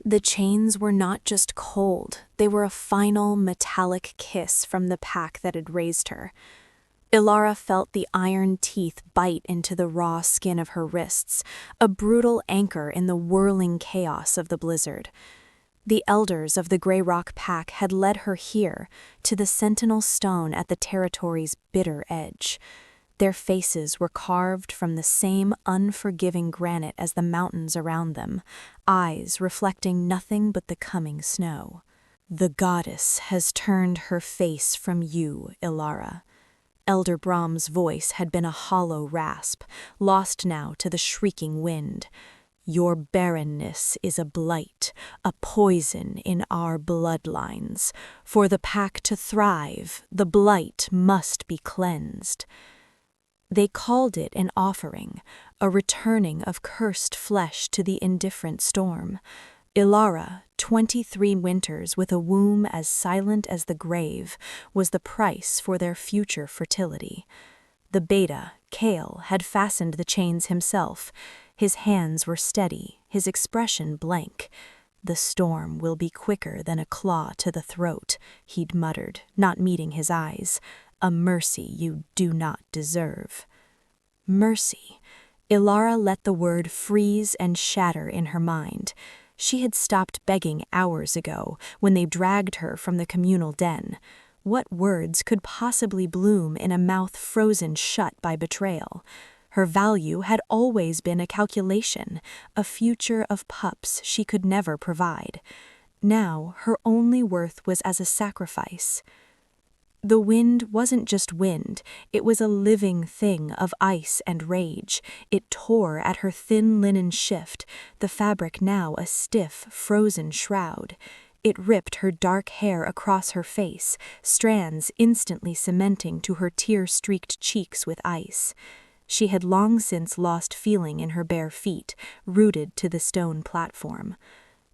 The chains were not just cold, they were a final metallic kiss from the pack that had raised her. Elara felt the iron teeth bite into the raw skin of her wrists, a brutal anchor in the whirling chaos of the blizzard. The elders of the Grey Rock Pack had led her here, to the sentinel stone at the territory's bitter edge. Their faces were carved from the same unforgiving granite as the mountains around them, eyes reflecting nothing but the coming snow. "The goddess has turned her face from you, Elara." Elder Brahm's voice had been a hollow rasp, lost now to the shrieking wind. "Your barrenness is a blight, a poison in our bloodlines. For the pack to thrive, the blight must be cleansed." They called it an offering, a returning of cursed flesh to the indifferent storm. Elara, 23 winters with a womb as silent as the grave, was the price for their future fertility. The beta, Kale, had fastened the chains himself. His hands were steady, his expression blank. "The storm will be quicker than a claw to the throat," he'd muttered, not meeting his eyes. "A mercy you do not deserve." Mercy. Elara let the word freeze and shatter in her mind. She had stopped begging hours ago, when they dragged her from the communal den. What words could possibly bloom in a mouth frozen shut by betrayal? Her value had always been a calculation, a future of pups she could never provide. Now her only worth was as a sacrifice. The wind wasn't just wind, it was a living thing of ice and rage. It tore at her thin linen shift, the fabric now a stiff, frozen shroud. It ripped her dark hair across her face, strands instantly cementing to her tear-streaked cheeks with ice. She had long since lost feeling in her bare feet, rooted to the stone platform.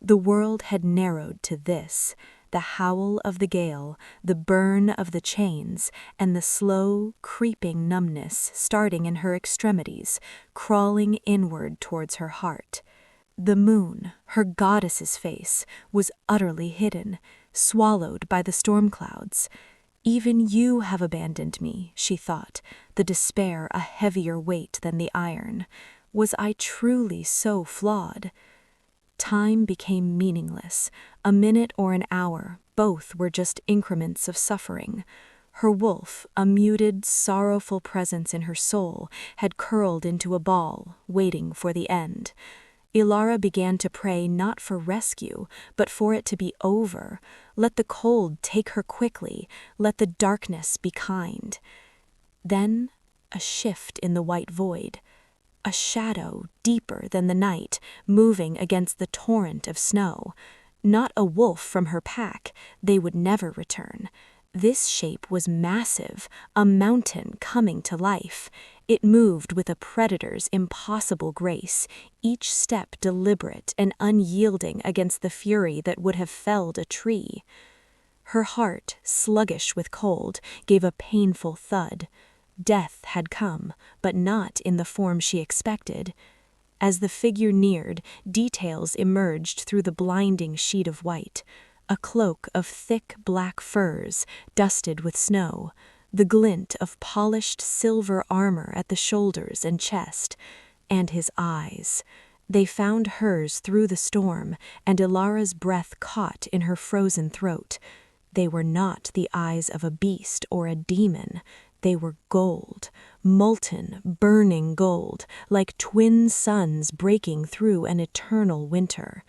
The world had narrowed to this: the howl of the gale, the burn of the chains, and the slow, creeping numbness starting in her extremities, crawling inward towards her heart. The moon, her goddess's face, was utterly hidden, swallowed by the storm clouds. "Even you have abandoned me," she thought, the despair a heavier weight than the iron. Was I truly so flawed? Time became meaningless. A minute or an hour, both were just increments of suffering. Her wolf, a muted, sorrowful presence in her soul, had curled into a ball, waiting for the end. Elara began to pray not for rescue, but for it to be over. Let the cold take her quickly, let the darkness be kind. Then, a shift in the white void. A shadow deeper than the night, moving against the torrent of snow. Not a wolf from her pack, they would never return. This shape was massive, a mountain coming to life. It moved with a predator's impossible grace, each step deliberate and unyielding against the fury that would have felled a tree. Her heart, sluggish with cold, gave a painful thud. Death had come, but not in the form she expected. As the figure neared, details emerged through the blinding sheet of white. A cloak of thick black furs, dusted with snow, the glint of polished silver armor at the shoulders and chest, and his eyes. They found hers through the storm, and Elara's breath caught in her frozen throat. They were not the eyes of a beast or a demon. They were gold, molten, burning gold, like twin suns breaking through an eternal winter.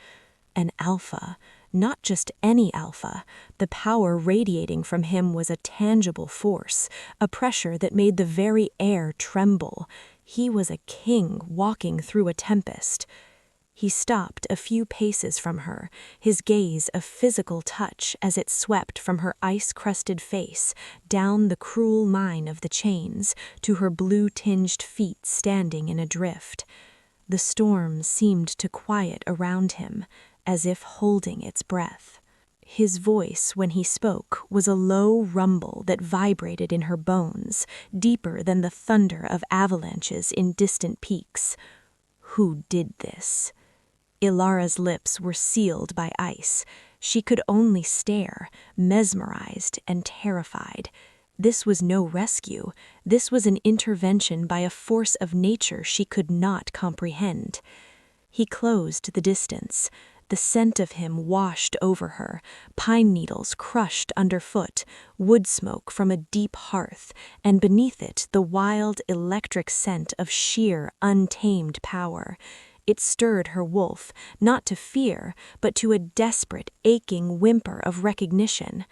An alpha, not just any alpha. The power radiating from him was a tangible force, a pressure that made the very air tremble. He was a king walking through a tempest. He stopped a few paces from her, his gaze a physical touch as it swept from her ice-crusted face, down the cruel line of the chains, to her blue-tinged feet standing in a drift. The storm seemed to quiet around him, as if holding its breath. His voice, when he spoke, was a low rumble that vibrated in her bones, deeper than the thunder of avalanches in distant peaks. Who did this? Elara's lips were sealed by ice. She could only stare, mesmerized and terrified. This was no rescue. This was an intervention by a force of nature she could not comprehend. He closed the distance. The scent of him washed over her, pine needles crushed underfoot, wood smoke from a deep hearth, and beneath it the wild, electric scent of sheer, untamed power. It stirred her wolf, not to fear, but to a desperate, aching whimper of recognition.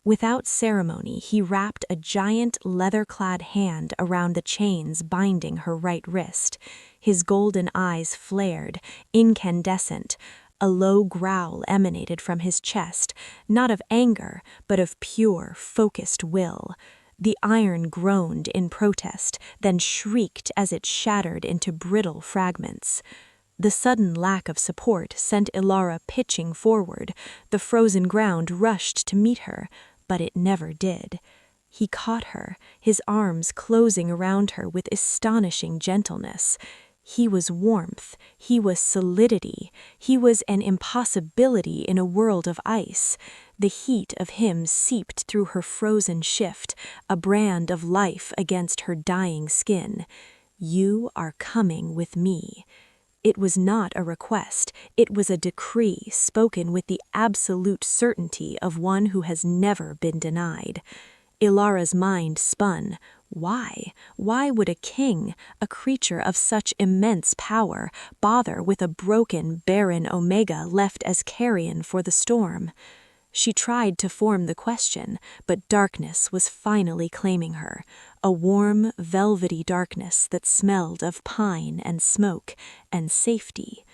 Without ceremony, he wrapped a giant leather-clad hand around the chains binding her right wrist. His golden eyes flared, incandescent. A low growl emanated from his chest, not of anger, but of pure, focused will. The iron groaned in protest, then shrieked as it shattered into brittle fragments. The sudden lack of support sent Elara pitching forward. The frozen ground rushed to meet her, but it never did. He caught her, his arms closing around her with astonishing gentleness. He was warmth, he was solidity, he was an impossibility in a world of ice. The heat of him seeped through her frozen shift, a brand of life against her dying skin. "You are coming with me." It was not a request, it was a decree spoken with the absolute certainty of one who has never been denied. Elara's mind spun. Why? Why would a king, a creature of such immense power, bother with a broken, barren omega left as carrion for the storm? She tried to form the question, but darkness was finally claiming her, a warm, velvety darkness that smelled of pine and smoke and safety.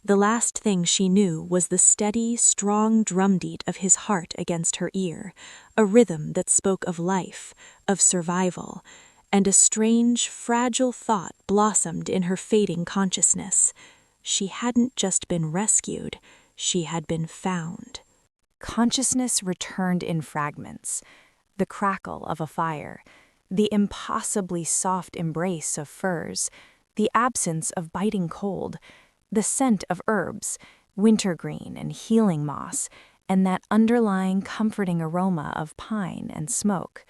The last thing she knew was the steady, strong drumbeat of his heart against her ear, a rhythm that spoke of life, of survival, and a strange, fragile thought blossomed in her fading consciousness. She hadn't just been rescued, she had been found. Consciousness returned in fragments. The crackle of a fire, the impossibly soft embrace of furs, the absence of biting cold, the scent of herbs, wintergreen and healing moss, and that underlying comforting aroma of pine and smoke.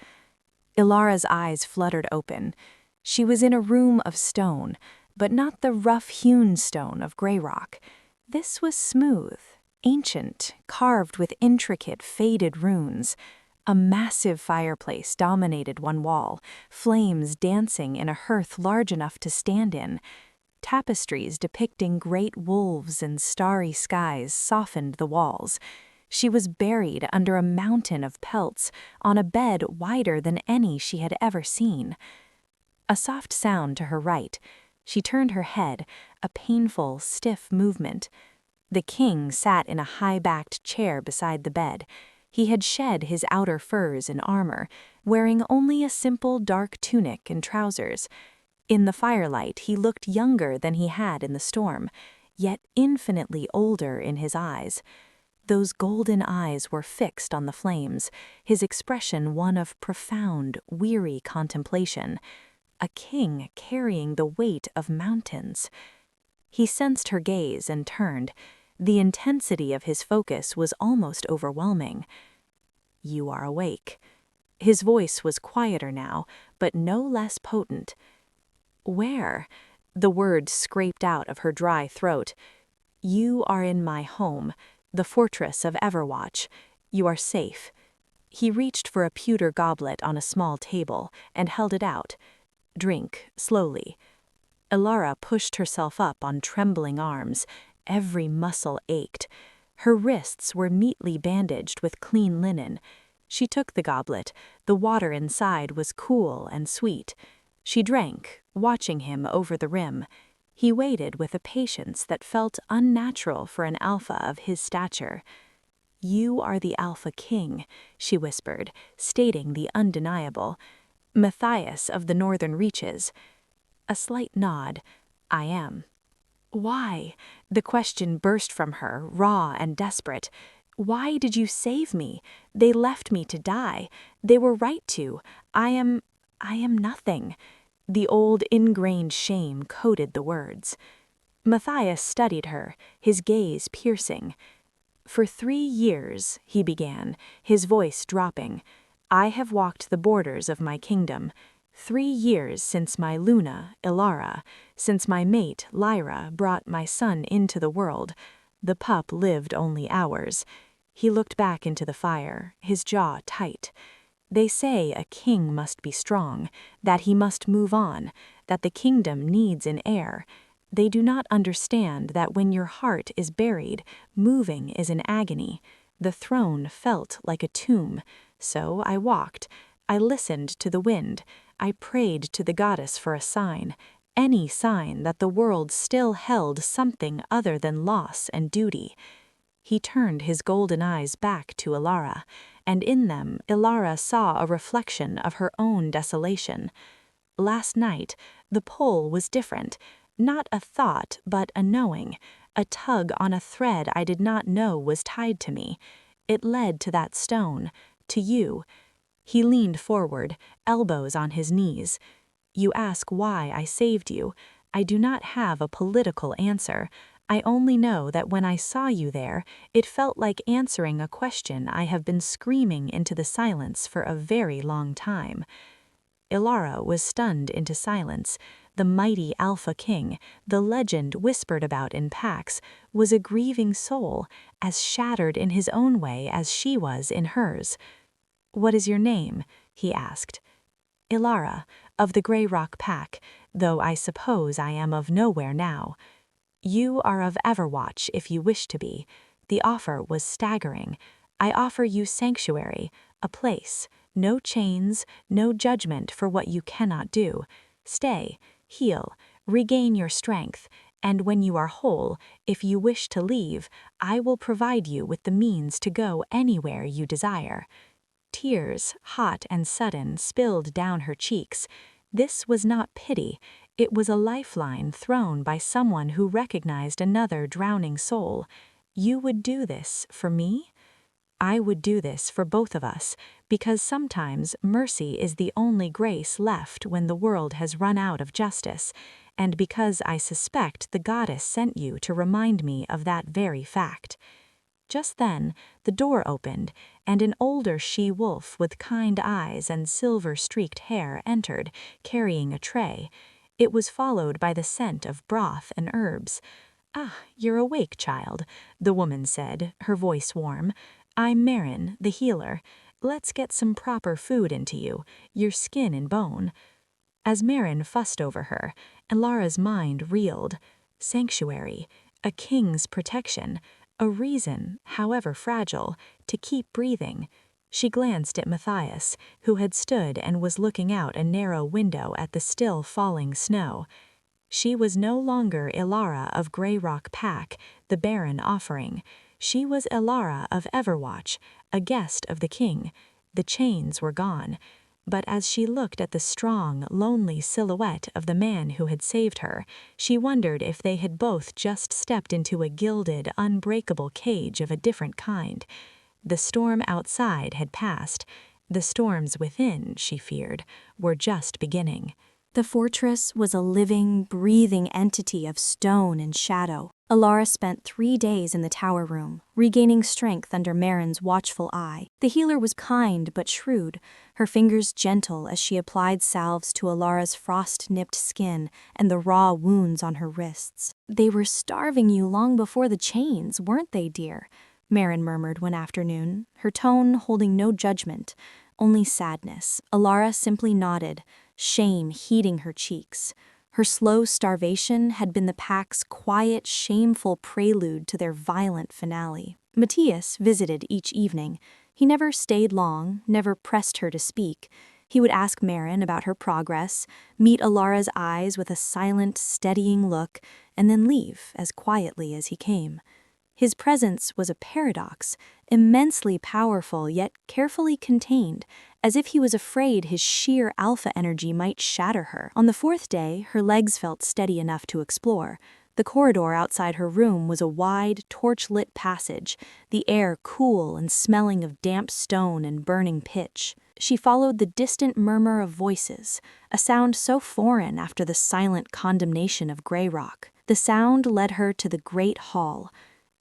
Elara's eyes fluttered open. She was in a room of stone, but not the rough-hewn stone of gray rock. This was smooth, ancient, carved with intricate, faded runes. A massive fireplace dominated one wall, flames dancing in a hearth large enough to stand in. Tapestries depicting great wolves and starry skies softened the walls. She was buried under a mountain of pelts, on a bed wider than any she had ever seen. A soft sound to her right. She turned her head, a painful, stiff movement. The king sat in a high-backed chair beside the bed. He had shed his outer furs and armor, wearing only a simple dark tunic and trousers. In the firelight, he looked younger than he had in the storm, yet infinitely older in his eyes. Those golden eyes were fixed on the flames, his expression one of profound, weary contemplation. A king carrying the weight of mountains. He sensed her gaze and turned. The intensity of his focus was almost overwhelming. "You are awake." His voice was quieter now, but no less potent. "Where?" The words scraped out of her dry throat. "You are in my home, the fortress of Everwatch. You are safe." He reached for a pewter goblet on a small table and held it out. "Drink, slowly." Elara pushed herself up on trembling arms. Every muscle ached. Her wrists were neatly bandaged with clean linen. She took the goblet. The water inside was cool and sweet. She drank, watching him over the rim. He waited with a patience that felt unnatural for an alpha of his stature. "You are the Alpha King," she whispered, stating the undeniable. "Matthias of the Northern Reaches." A slight nod. "I am." "Why?" The question burst from her, raw and desperate. "Why did you save me? They left me to die. They were right to. I am nothing." The old ingrained shame coded the words. Matthias studied her, his gaze piercing. "For 3 years," he began, his voice dropping, "I have walked the borders of my kingdom. 3 years since my Luna, Elara, since my mate, Lyra, brought my son into the world. The pup lived only hours." He looked back into the fire, his jaw tight. "They say a king must be strong, that he must move on, that the kingdom needs an heir. They do not understand that when your heart is buried, moving is an agony. The throne felt like a tomb. So I walked. I listened to the wind. I prayed to the goddess for a sign, any sign that the world still held something other than loss and duty." He turned his golden eyes back to Elara, and in them Elara saw a reflection of her own desolation. "Last night, the pull was different. Not a thought, but a knowing, a tug on a thread I did not know was tied to me. It led to that stone, to you." He leaned forward, elbows on his knees. "You ask why I saved you. I do not have a political answer. I only know that when I saw you there, it felt like answering a question I have been screaming into the silence for a very long time." Elara was stunned into silence. The mighty alphaking, the legend whispered about in packs, was a grieving soul, as shattered in his own way as she was in hers. "What is your name?" he asked. "Elara, of the Grey Rock Pack, though I suppose I am of nowhere now." "You are of Everwatch if you wish to be." The offer was staggering. "I offer you sanctuary, a place, no chains, no judgment for what you cannot do. Stay, heal, regain your strength, and when you are whole, if you wish to leave, I will provide you with the means to go anywhere you desire." Tears, hot and sudden, spilled down her cheeks. This was not pity, it was a lifeline thrown by someone who recognized another drowning soul. "You would do this for me?" "I would do this for both of us, because sometimes mercy is the only grace left when the world has run out of justice, and because I suspect the goddess sent you to remind me of that very fact." Just then, the door opened, and an older she-wolf with kind eyes and silver-streaked hair entered, carrying a tray. It was followed by the scent of broth and herbs. "Ah, you're awake, child," the woman said, her voice warm. "I'm Barren, the healer. Let's get some proper food into you, your skin and bone." As Barren fussed over her, Elara's mind reeled. Sanctuary, a king's protection, a reason, however fragile, to keep breathing. She glanced at Matthias, who had stood and was looking out a narrow window at the still falling snow. She was no longer Elara of Grey Rock Pack, the Barren offering. She was Elara of Everwatch, a guest of the king. The chains were gone. But as she looked at the strong, lonely silhouette of the man who had saved her, she wondered if they had both just stepped into a gilded, unbreakable cage of a different kind. The storm outside had passed. The storms within, she feared, were just beginning. The fortress was a living, breathing entity of stone and shadow. Elara spent 3 days in the tower room, regaining strength under Barren's watchful eye. The healer was kind but shrewd, her fingers gentle as she applied salves to Elara's frost-nipped skin and the raw wounds on her wrists. "They were starving you long before the chains, weren't they, dear?" Barren murmured one afternoon, her tone holding no judgment, only sadness. Elara simply nodded, shame heating her cheeks. Her slow starvation had been the pack's quiet, shameful prelude to their violent finale. Matthias visited each evening. He never stayed long, never pressed her to speak. He would ask Barren about her progress, meet Elara's eyes with a silent, steadying look, and then leave as quietly as he came. His presence was a paradox, immensely powerful yet carefully contained, as if he was afraid his sheer alpha energy might shatter her. On the 4th day, her legs felt steady enough to explore. The corridor outside her room was a wide, torch-lit passage, the air cool and smelling of damp stone and burning pitch. She followed the distant murmur of voices, a sound so foreign after the silent condemnation of Grey Rock. The sound led her to the great hall.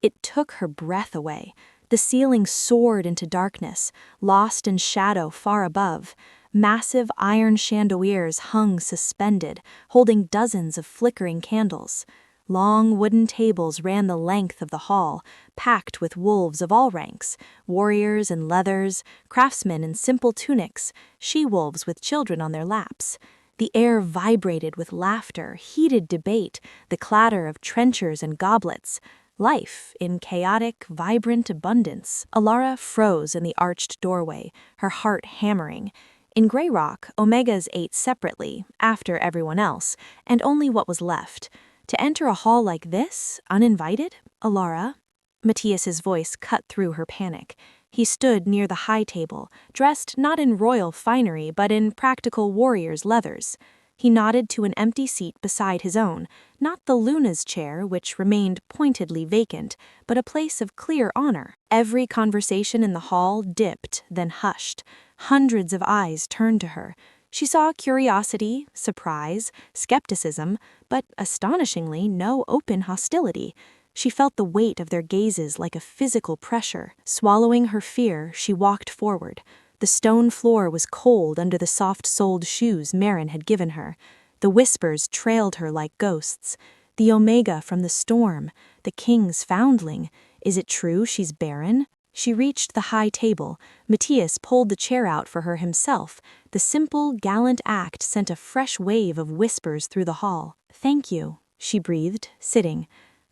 It took her breath away. The ceiling soared into darkness, lost in shadow far above. Massive iron chandeliers hung suspended, holding dozens of flickering candles. Long wooden tables ran the length of the hall, packed with wolves of all ranks, warriors in leathers, craftsmen in simple tunics, she-wolves with children on their laps. The air vibrated with laughter, heated debate, the clatter of trenchers and goblets. Life in chaotic, vibrant abundance. Elara froze in the arched doorway, her heart hammering. In Grey Rock, Omegas ate separately, after everyone else, and only what was left. To enter a hall like this, uninvited? Elara? Matthias's voice cut through her panic. He stood near the high table, dressed not in royal finery but in practical warrior's leathers. He nodded to an empty seat beside his own, not the Luna's chair, which remained pointedly vacant, but a place of clear honor. Every conversation in the hall dipped, then hushed. Hundreds of eyes turned to her. She saw curiosity, surprise, skepticism, but astonishingly no open hostility. She felt the weight of their gazes like a physical pressure. Swallowing her fear, she walked forward. The stone floor was cold under the soft-soled shoes Marin had given her. The whispers trailed her like ghosts. The Omega from the storm, the king's foundling. Is it true she's barren? She reached the high table. Matthias pulled the chair out for her himself. The simple, gallant act sent a fresh wave of whispers through the hall. "Thank you," she breathed, sitting.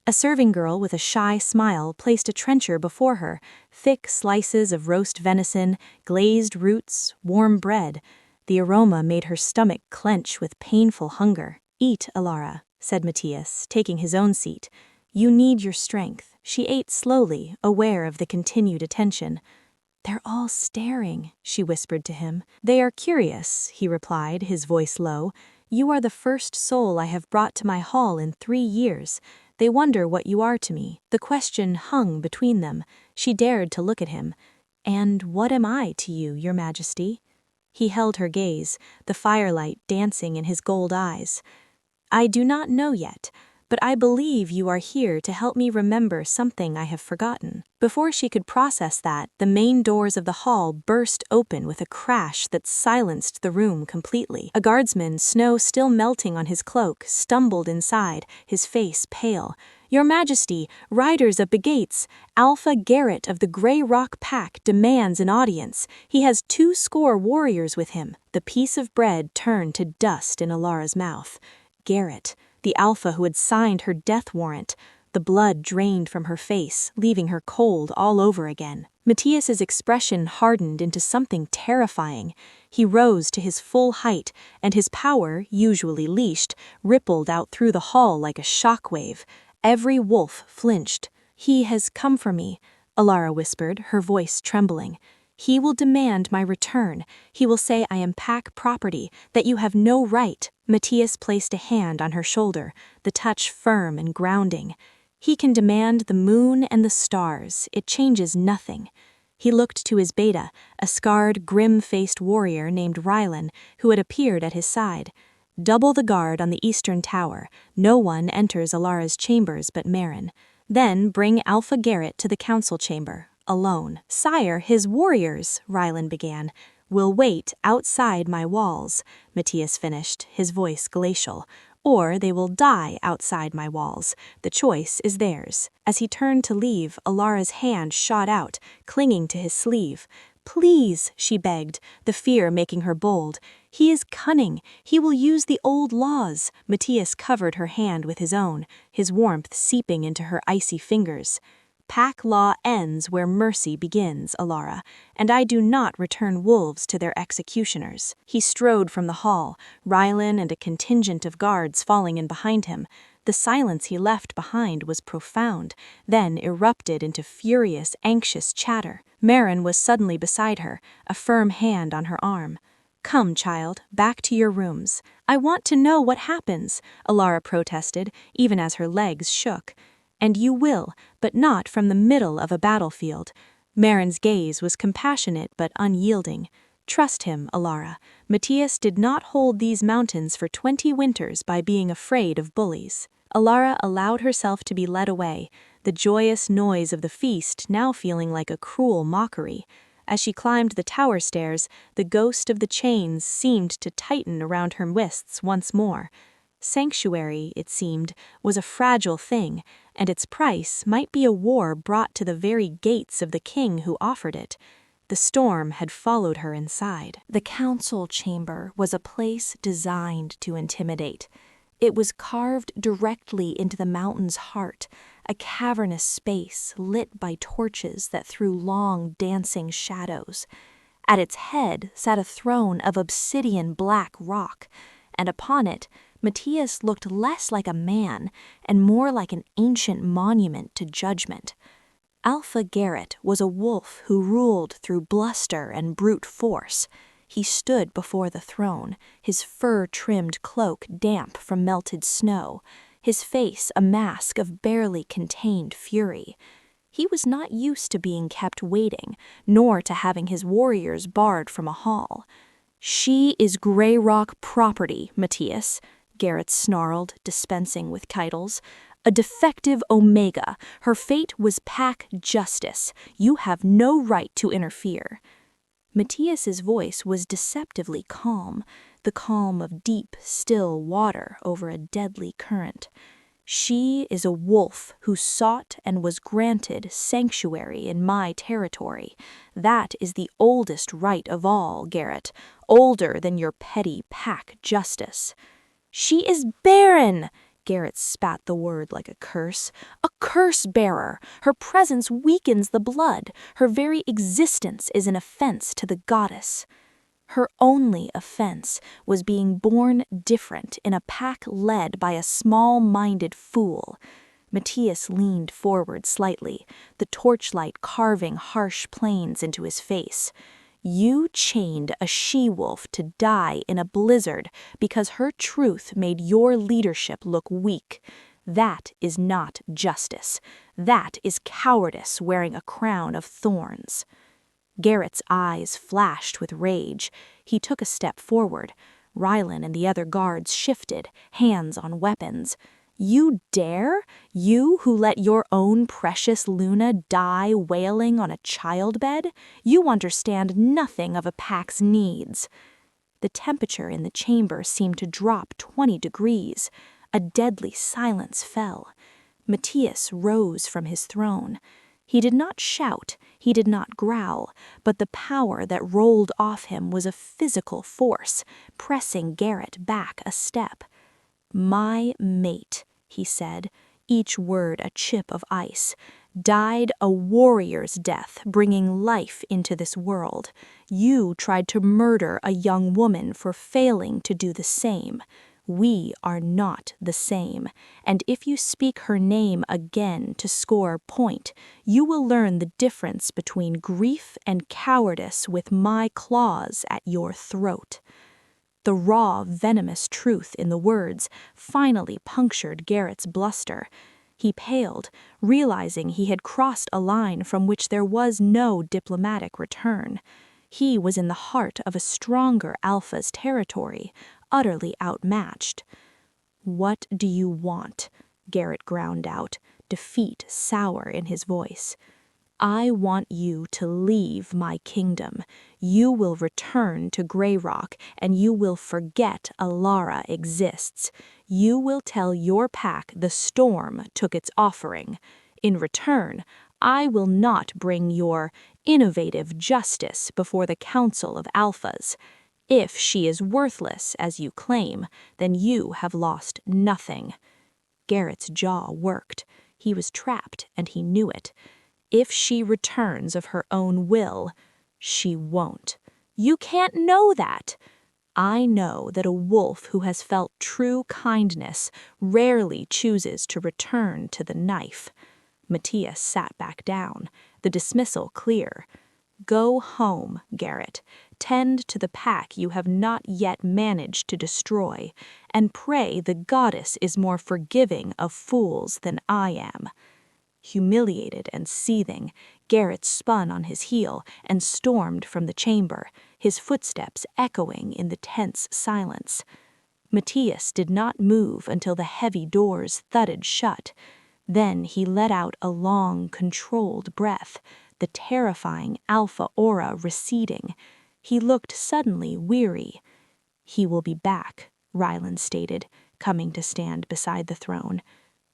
A serving girl with a shy smile placed a trencher before her, thick slices of roast venison, glazed roots, warm bread. The aroma made her stomach clench with painful hunger. "Eat, Elara," said Matthias, taking his own seat. "You need your strength." She ate slowly, aware of the continued attention. "They're all staring," she whispered to him. "They are curious," he replied, his voice low. "You are the first soul I have brought to my hall in 3 years. They wonder what you are to me." The question hung between them. She dared to look at him. "And what am I to you, your majesty?" He held her gaze, the firelight dancing in his gold eyes. "I do not know yet, but I believe you are here to help me remember something I have forgotten." Before she could process that, the main doors of the hall burst open with a crash that silenced the room completely. A guardsman, snow still melting on his cloak, stumbled inside, his face pale. "Your Majesty, riders of the gates, Alpha Garrett of the Grey Rock Pack demands an audience. He has 200 warriors with him." The piece of bread turned to dust in Elara's mouth. Garrett, the Alpha who had signed her death warrant. The blood drained from her face, leaving her cold all over again. Matthias's expression hardened into something terrifying. He rose to his full height, and his power, usually leashed, rippled out through the hall like a shockwave. Every wolf flinched. "He has come for me," Elara whispered, her voice trembling. "He will demand my return. He will say I am pack property, that you have no right." Matthias placed a hand on her shoulder, the touch firm and grounding. "He can demand the moon and the stars. It changes nothing." He looked to his beta, a scarred, grim-faced warrior named Rylan, who had appeared at his side. "Double the guard on the eastern tower. No one enters Elara's chambers but Marin. Then bring Alpha Garrett to the council chamber, alone." "Sire, his warriors," Rylan began, "will wait outside my walls," Matthias finished, his voice glacial. "Or they will die outside my walls. The choice is theirs." As he turned to leave, Elara's hand shot out, clinging to his sleeve. "Please," she begged, the fear making her bold. "He is cunning. He will use the old laws." Matthias covered her hand with his own, his warmth seeping into her icy fingers. "Pack law ends where mercy begins, Elara, and I do not return wolves to their executioners." He strode from the hall, Rylan and a contingent of guards falling in behind him. The silence he left behind was profound, then erupted into furious, anxious chatter. Marin was suddenly beside her, a firm hand on her arm. "Come, child, back to your rooms. I want to know what happens," Elara protested, even as her legs shook. "And you will, but not from the middle of a battlefield." Marin's gaze was compassionate but unyielding. "Trust him, Elara. Matthias did not hold these mountains for 20 winters by being afraid of bullies." Elara allowed herself to be led away, the joyous noise of the feast now feeling like a cruel mockery. As she climbed the tower stairs, the ghost of the chains seemed to tighten around her wrists once more. Sanctuary, it seemed, was a fragile thing, and its price might be a war brought to the very gates of the king who offered it. The storm had followed her inside. The council chamber was a place designed to intimidate. It was carved directly into the mountain's heart, a cavernous space lit by torches that threw long, dancing shadows. At its head sat a throne of obsidian black rock, and upon it Matthias looked less like a man and more like an ancient monument to judgment. Alpha Garrett was a wolf who ruled through bluster and brute force. He stood before the throne, his fur-trimmed cloak damp from melted snow, his face a mask of barely contained fury. He was not used to being kept waiting, nor to having his warriors barred from a hall. "She is Grey Rock property, Matthias," Garrett snarled, dispensing with titles. "A defective Omega. Her fate was pack justice. You have no right to interfere." Matthias's voice was deceptively calm, the calm of deep, still water over a deadly current. "She is a wolf who sought and was granted sanctuary in my territory. That is the oldest right of all, Garrett, older than your petty pack justice." "She is Barren!" Garrett spat the word like a curse. "A curse-bearer! Her presence weakens the blood. Her very existence is an offense to the goddess." Her only offense was being born different in a pack led by a small-minded fool. Matthias leaned forward slightly, the torchlight carving harsh planes into his face. "You chained a she-wolf to die in a blizzard because her truth made your leadership look weak. That is not justice. That is cowardice wearing a crown of thorns." Garrett's eyes flashed with rage. He took a step forward. Rylan and the other guards shifted, hands on weapons. "You dare? You who let your own precious Luna die wailing on a childbed? You understand nothing of a pack's needs." The temperature in the chamber seemed to drop 20 degrees. A deadly silence fell. Matthias rose from his throne. He did not shout, he did not growl, but the power that rolled off him was a physical force, pressing Garrett back a step. "My mate," he said, each word a chip of ice, "died a warrior's death, bringing life into this world. You tried to murder a young woman for failing to do the same. We are not the same, and if you speak her name again to score a point, you will learn the difference between grief and cowardice with my claws at your throat." The raw, venomous truth in the words finally punctured Garrett's bluster. He paled, realizing he had crossed a line from which there was no diplomatic return. He was in the heart of a stronger Alpha's territory, utterly outmatched. "What do you want?" Garrett ground out, defeat sour in his voice. "I want you to leave my kingdom. You will return to Grey Rock, and you will forget Elara exists. You will tell your pack the storm took its offering. In return, I will not bring your innovative justice before the Council of Alphas. If she is worthless, as you claim, then you have lost nothing." Garrett's jaw worked. He was trapped, and he knew it. "If she returns of her own will, she won't." "You can't know that." "I know that a wolf who has felt true kindness rarely chooses to return to the knife." Matthias sat back down, the dismissal clear. "Go home, Garrett. Tend to the pack you have not yet managed to destroy, and pray the goddess is more forgiving of fools than I am." Humiliated and seething, Garrett spun on his heel and stormed from the chamber, his footsteps echoing in the tense silence. Matthias did not move until the heavy doors thudded shut. Then he let out a long, controlled breath, the terrifying alpha aura receding. He looked suddenly weary. "He will be back," Rylan stated, coming to stand beside the throne.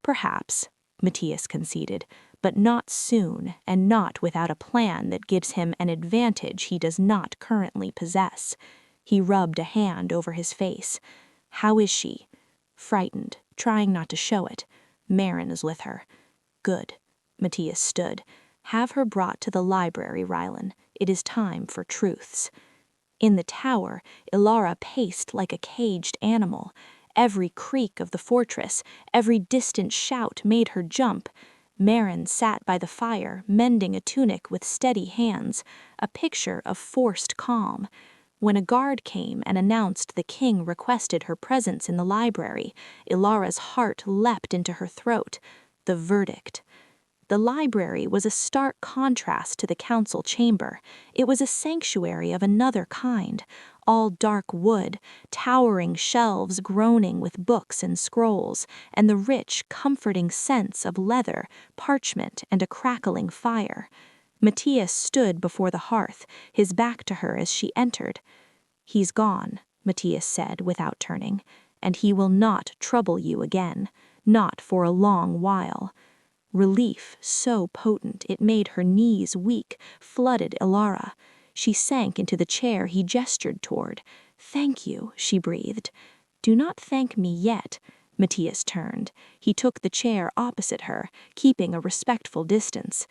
"Perhaps," Matthias conceded, "but not soon, and not without a plan that gives him an advantage he does not currently possess." He rubbed a hand over his face. "How is she?" "Frightened, trying not to show it. Marin is with her." "Good." Matthias stood. "Have her brought to the library, Rylan. It is time for truths." In the tower, Elara paced like a caged animal. Every creak of the fortress, every distant shout made her jump. Marin sat by the fire, mending a tunic with steady hands, a picture of forced calm. When a guard came and announced the king requested her presence in the library, Elara's heart leapt into her throat. The verdict. The library was a stark contrast to the council chamber. It was a sanctuary of another kind, all dark wood, towering shelves groaning with books and scrolls, and the rich, comforting scents of leather, parchment, and a crackling fire. Matthias stood before the hearth, his back to her as she entered. "He's gone," Matthias said without turning, "and he will not trouble you again, not for a long while." Relief, so potent it made her knees weak, flooded Elara. She sank into the chair he gestured toward. "Thank you," she breathed. "Do not thank me yet." Matthias turned. He took the chair opposite her, keeping a respectful distance.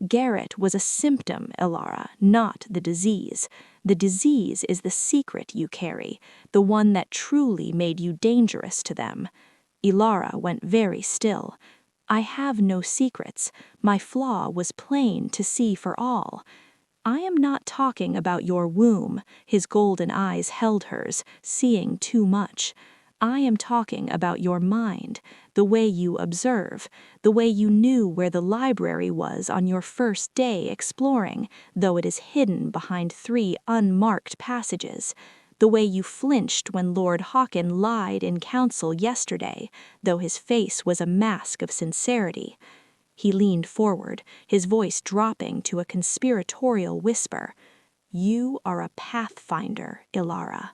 "Garrett was a symptom, Elara, not the disease. The disease is the secret you carry, the one that truly made you dangerous to them." Elara went very still. "I have no secrets. My flaw was plain to see for all." "I am not talking about your womb," his golden eyes held hers, seeing too much. "I am talking about your mind, the way you observe, the way you knew where the library was on your first day exploring, though it is hidden behind 3 unmarked passages. The way you flinched when Lord Hawken lied in council yesterday, though his face was a mask of sincerity." He leaned forward, his voice dropping to a conspiratorial whisper. "You are a Pathfinder, Elara."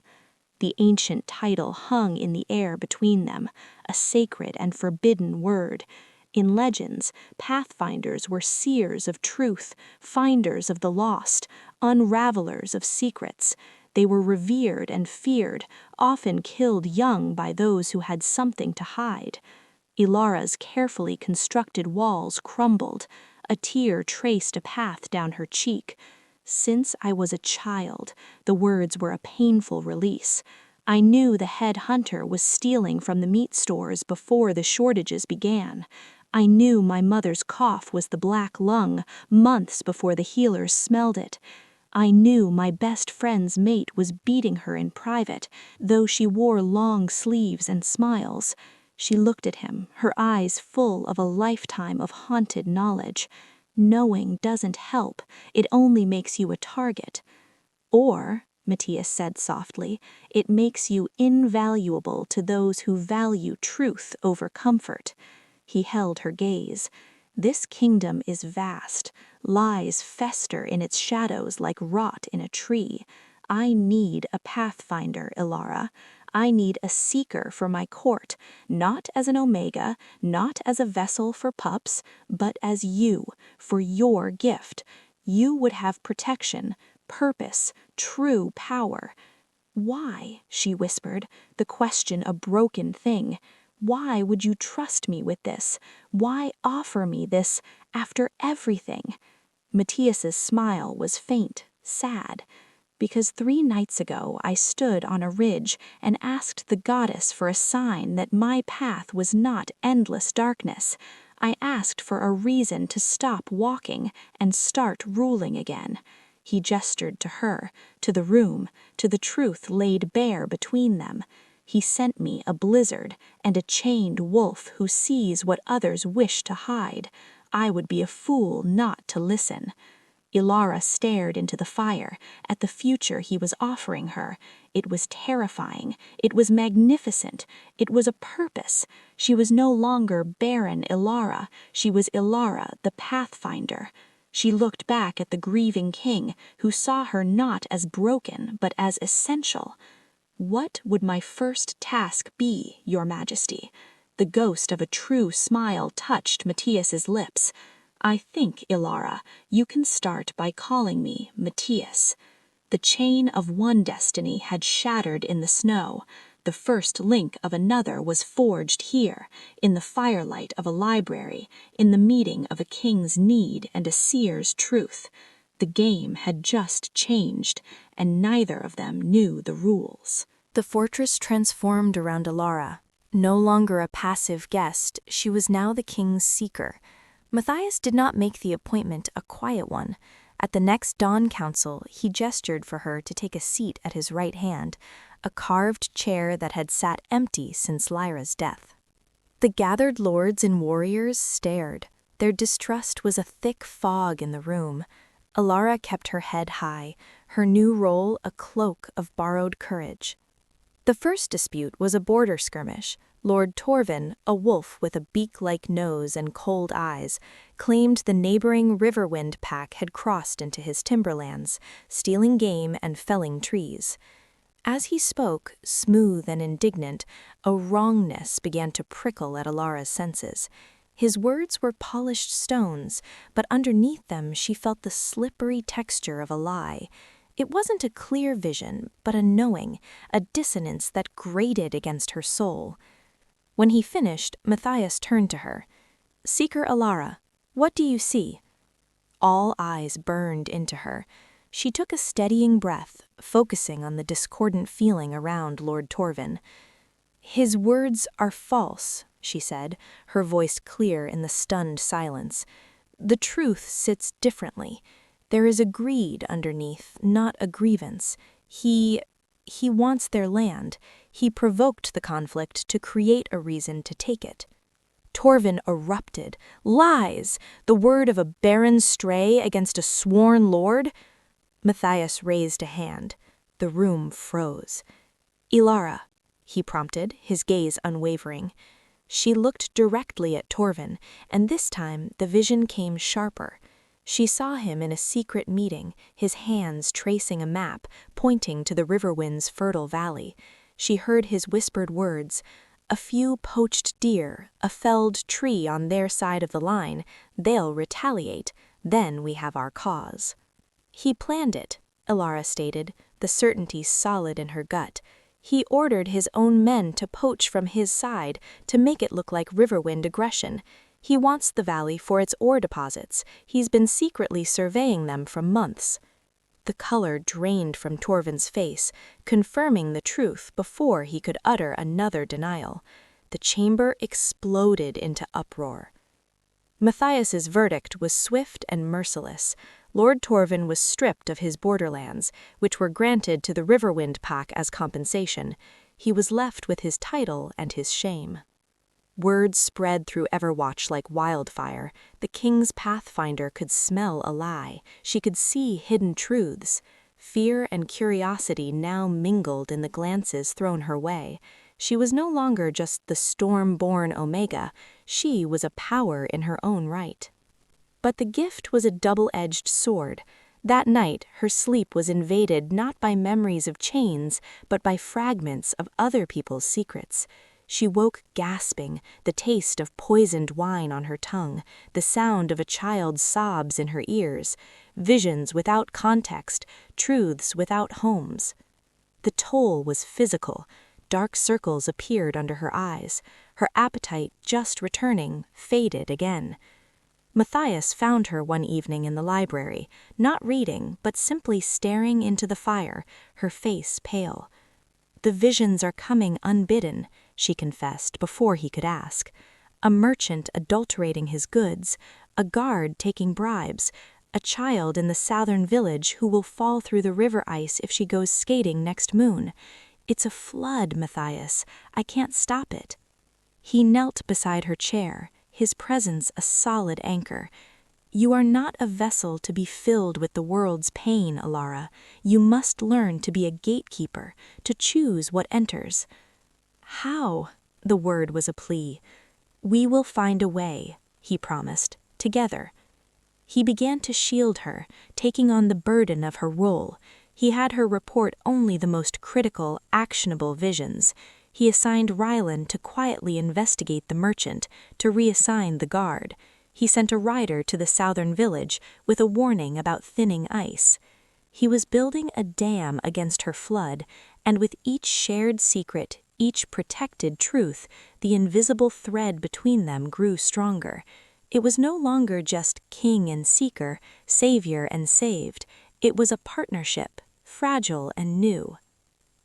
The ancient title hung in the air between them, a sacred and forbidden word. In legends, Pathfinders were seers of truth, finders of the lost, unravelers of secrets. They were revered and feared, often killed young by those who had something to hide. Elara's carefully constructed walls crumbled. A tear traced a path down her cheek. "Since I was a child," the words were a painful release. "I knew the head hunter was stealing from the meat stores before the shortages began. I knew my mother's cough was the black lung months before the healers smelled it. I knew my best friend's mate was beating her in private, though she wore long sleeves and smiles." She looked at him, her eyes full of a lifetime of haunted knowledge. "Knowing doesn't help, it only makes you a target." "Or," Matthias said softly, "it makes you invaluable to those who value truth over comfort." He held her gaze. "This kingdom is vast. Lies fester in its shadows like rot in a tree. I need a Pathfinder, Elara. I need a seeker for my court, not as an omega, not as a vessel for pups, but as you, for your gift. You would have protection, purpose, true power." "Why?" she whispered, the question a broken thing. "Why would you trust me with this? Why offer me this after everything?" Matthias's smile was faint, sad. "Because 3 nights ago I stood on a ridge and asked the goddess for a sign that my path was not endless darkness. I asked for a reason to stop walking and start ruling again." He gestured to her, to the room, to the truth laid bare between them. "He sent me a blizzard and a chained wolf who sees what others wish to hide. I would be a fool not to listen." Elara stared into the fire, at the future he was offering her. It was terrifying. It was magnificent. It was a purpose. She was no longer Barren Elara. She was Elara, the Pathfinder. She looked back at the grieving king, who saw her not as broken, but as essential. "What would my first task be, Your Majesty?" The ghost of a true smile touched Matthias's lips. "I think, Elara, you can start by calling me Matthias." The chain of one destiny had shattered in the snow. The first link of another was forged here, in the firelight of a library, in the meeting of a king's need and a seer's truth. The game had just changed, and neither of them knew the rules. The fortress transformed around Elara. No longer a passive guest, she was now the king's seeker. Matthias did not make the appointment a quiet one. At the next dawn council, he gestured for her to take a seat at his right hand, a carved chair that had sat empty since Lyra's death. The gathered lords and warriors stared. Their distrust was a thick fog in the room. Elara kept her head high, her new role a cloak of borrowed courage. The first dispute was a border skirmish. Lord Torvin, a wolf with a beak-like nose and cold eyes, claimed the neighboring Riverwind pack had crossed into his timberlands, stealing game and felling trees. As he spoke, smooth and indignant, a wrongness began to prickle at Elara's senses. His words were polished stones, but underneath them she felt the slippery texture of a lie. It wasn't a clear vision, but a knowing, a dissonance that grated against her soul. When he finished, Matthias turned to her. "Seeker Elara, what do you see?" All eyes burned into her. She took a steadying breath, focusing on the discordant feeling around Lord Torvin. "His words are false," she said, her voice clear in the stunned silence. "The truth sits differently. There is a greed underneath, not a grievance. He wants their land. He provoked the conflict to create a reason to take it." Torvin erupted. "Lies! The word of a barren stray against a sworn lord?" Matthias raised a hand. The room froze. "Elara," he prompted, his gaze unwavering. She looked directly at Torvin, and this time the vision came sharper. She saw him in a secret meeting, his hands tracing a map, pointing to the Riverwind's fertile valley. She heard his whispered words, "A few poached deer, a felled tree on their side of the line, they'll retaliate, then we have our cause." "He planned it," Elara stated, the certainty solid in her gut. "He ordered his own men to poach from his side, to make it look like Riverwind aggression. He wants the valley for its ore deposits. He's been secretly surveying them for months." The color drained from Torvin's face, confirming the truth before he could utter another denial. The chamber exploded into uproar. Matthias's verdict was swift and merciless. Lord Torvin was stripped of his borderlands, which were granted to the Riverwind pack as compensation. He was left with his title and his shame. Word spread through Everwatch like wildfire. The king's Pathfinder could smell a lie. She could see hidden truths. Fear and curiosity now mingled in the glances thrown her way. She was no longer just the storm-born Omega. She was a power in her own right. But the gift was a double-edged sword. That night, her sleep was invaded not by memories of chains, but by fragments of other people's secrets. She woke gasping, the taste of poisoned wine on her tongue, the sound of a child's sobs in her ears, visions without context, truths without homes. The toll was physical. Dark circles appeared under her eyes. Her appetite, just returning, faded again. Matthias found her one evening in the library, not reading, but simply staring into the fire, her face pale. "The visions are coming unbidden," she confessed before he could ask. "A merchant adulterating his goods, a guard taking bribes, a child in the southern village who will fall through the river ice if she goes skating next moon. It's a flood, Matthias. I can't stop it." He knelt beside her chair, his presence a solid anchor. "You are not a vessel to be filled with the world's pain, Elara. You must learn to be a gatekeeper, to choose what enters." "How?" The word was a plea. "We will find a way," he promised, "together." He began to shield her, taking on the burden of her role. He had her report only the most critical, actionable visions. He assigned Rylan to quietly investigate the merchant, to reassign the guard. He sent a rider to the southern village with a warning about thinning ice. He was building a dam against her flood, and with each shared secret, each protected truth, the invisible thread between them grew stronger. It was no longer just king and seeker, savior and saved. It was a partnership, fragile and new.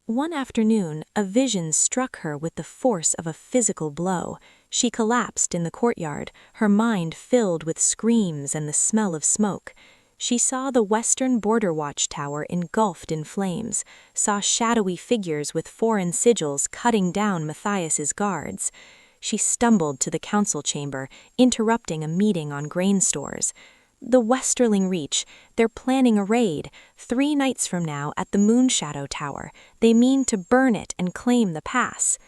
One afternoon, a vision struck her with the force of a physical blow. She collapsed in the courtyard, her mind filled with screams and the smell of smoke. She saw the western border watchtower engulfed in flames, saw shadowy figures with foreign sigils cutting down Matthias's guards. She stumbled to the council chamber, interrupting a meeting on grain stores. The Westerling Reach, they're planning a raid, 3 nights from now at the Moonshadow Tower. They mean to burn it and claim the pass.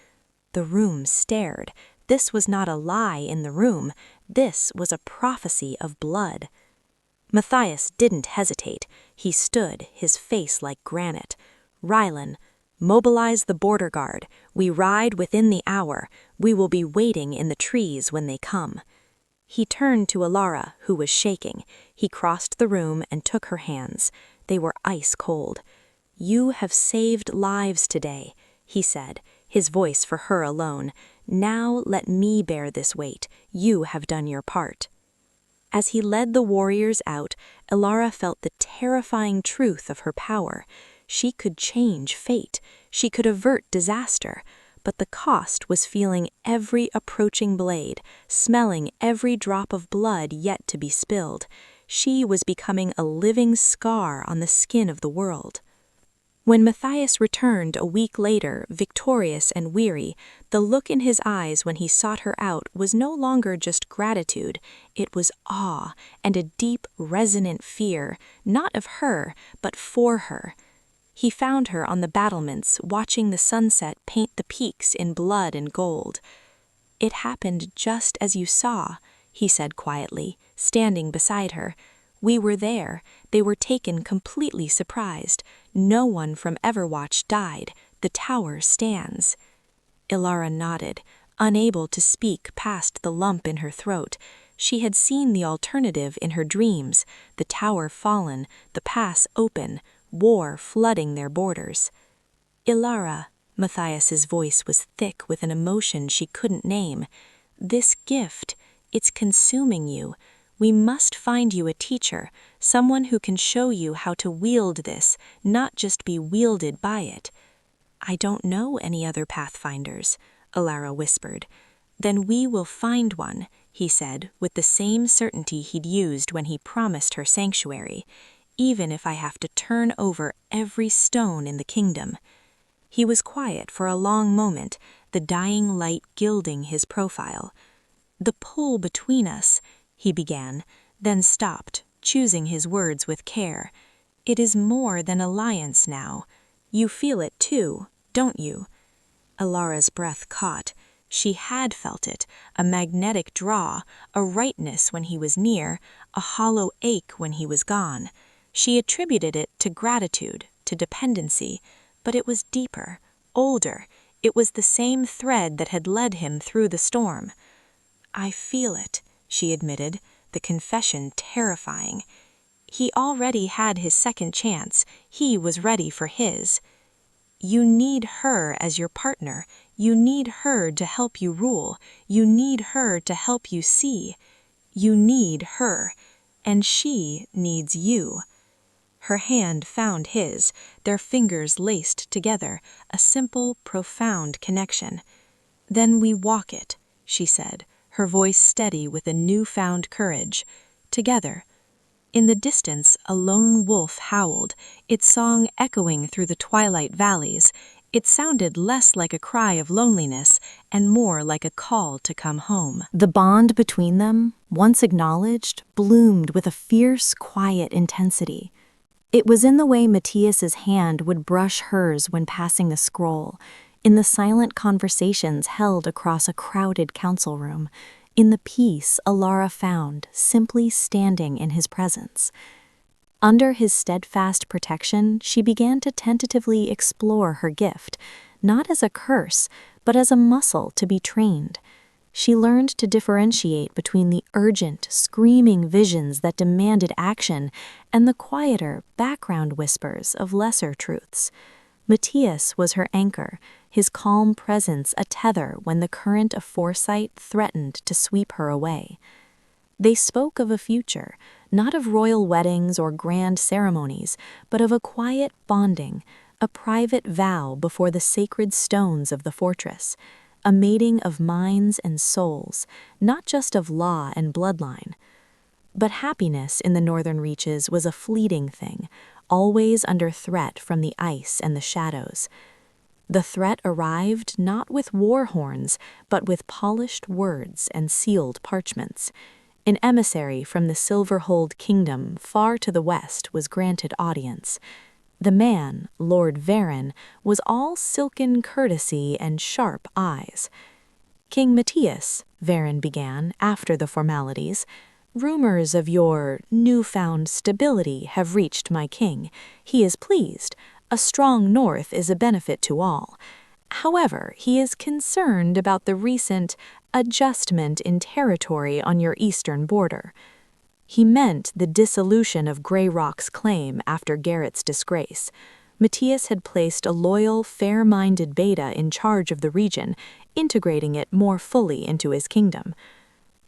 The room stared. This was not a lie in the room. This was a prophecy of blood. Matthias didn't hesitate. He stood, his face like granite. "Rylan, mobilize the border guard. We ride within the hour. We will be waiting in the trees when they come." He turned to Elara, who was shaking. He crossed the room and took her hands. They were ice cold. "You have saved lives today," he said, his voice for her alone. "Now let me bear this weight. You have done your part." As he led the warriors out, Elara felt the terrifying truth of her power. She could change fate. She could avert disaster. But the cost was feeling every approaching blade, smelling every drop of blood yet to be spilled. She was becoming a living scar on the skin of the world. When Matthias returned a week later, victorious and weary, the look in his eyes when he sought her out was no longer just gratitude. It was awe and a deep, resonant fear, not of her, but for her. He found her on the battlements, watching the sunset paint the peaks in blood and gold. "It happened just as you saw," he said quietly, standing beside her. "We were there. They were taken completely surprised. No one from Everwatch died. The tower stands." Elara nodded, unable to speak past the lump in her throat. She had seen the alternative in her dreams, the tower fallen, the pass open, war flooding their borders. "Elara," Matthias's voice was thick with an emotion she couldn't name. "This gift, it's consuming you. We must find you a teacher, someone who can show you how to wield this, not just be wielded by it." "I don't know any other Pathfinders," Elara whispered. "Then we will find one," he said, with the same certainty he'd used when he promised her sanctuary. "Even if I have to turn over every stone in the kingdom." He was quiet for a long moment, the dying light gilding his profile. "The pull between us," he began, then stopped, choosing his words with care. "It is more than alliance now. You feel it too, don't you?" Elara's breath caught. She had felt it, a magnetic draw, a rightness when he was near, a hollow ache when he was gone. She attributed it to gratitude, to dependency, but it was deeper, older. It was the same thread that had led him through the storm. "I feel it," she admitted, the confession terrifying. He already had his second chance. He was ready for his. "You need her as your partner. You need her to help you rule. You need her to help you see. You need her, and she needs you." Her hand found his, their fingers laced together, a simple, profound connection. "Then we walk it," she said, her voice steady with a newfound courage. "Together." In the distance, a lone wolf howled, its song echoing through the twilight valleys. It sounded less like a cry of loneliness and more like a call to come home. The bond between them, once acknowledged, bloomed with a fierce, quiet intensity. It was in the way Matthias's hand would brush hers when passing the scroll, in the silent conversations held across a crowded council room, in the peace Elara found simply standing in his presence. Under his steadfast protection, she began to tentatively explore her gift, not as a curse, but as a muscle to be trained. She learned to differentiate between the urgent, screaming visions that demanded action and the quieter, background whispers of lesser truths. Matthias was her anchor, his calm presence a tether when the current of foresight threatened to sweep her away. They spoke of a future, not of royal weddings or grand ceremonies, but of a quiet bonding, a private vow before the sacred stones of the fortress, a mating of minds and souls, not just of law and bloodline. But happiness in the northern reaches was a fleeting thing, always under threat from the ice and the shadows. The threat arrived not with war horns, but with polished words and sealed parchments. An emissary from the Silverhold kingdom far to the west was granted audience. The man, Lord Barren, was all silken courtesy and sharp eyes. "King Matthias," Barren began after the formalities, "rumors of your newfound stability have reached my king. He is pleased. A strong north is a benefit to all. However, he is concerned about the recent adjustment in territory on your eastern border." He meant the dissolution of Greyrock's claim after Garrett's disgrace. Matthias had placed a loyal, fair-minded beta in charge of the region, integrating it more fully into his kingdom.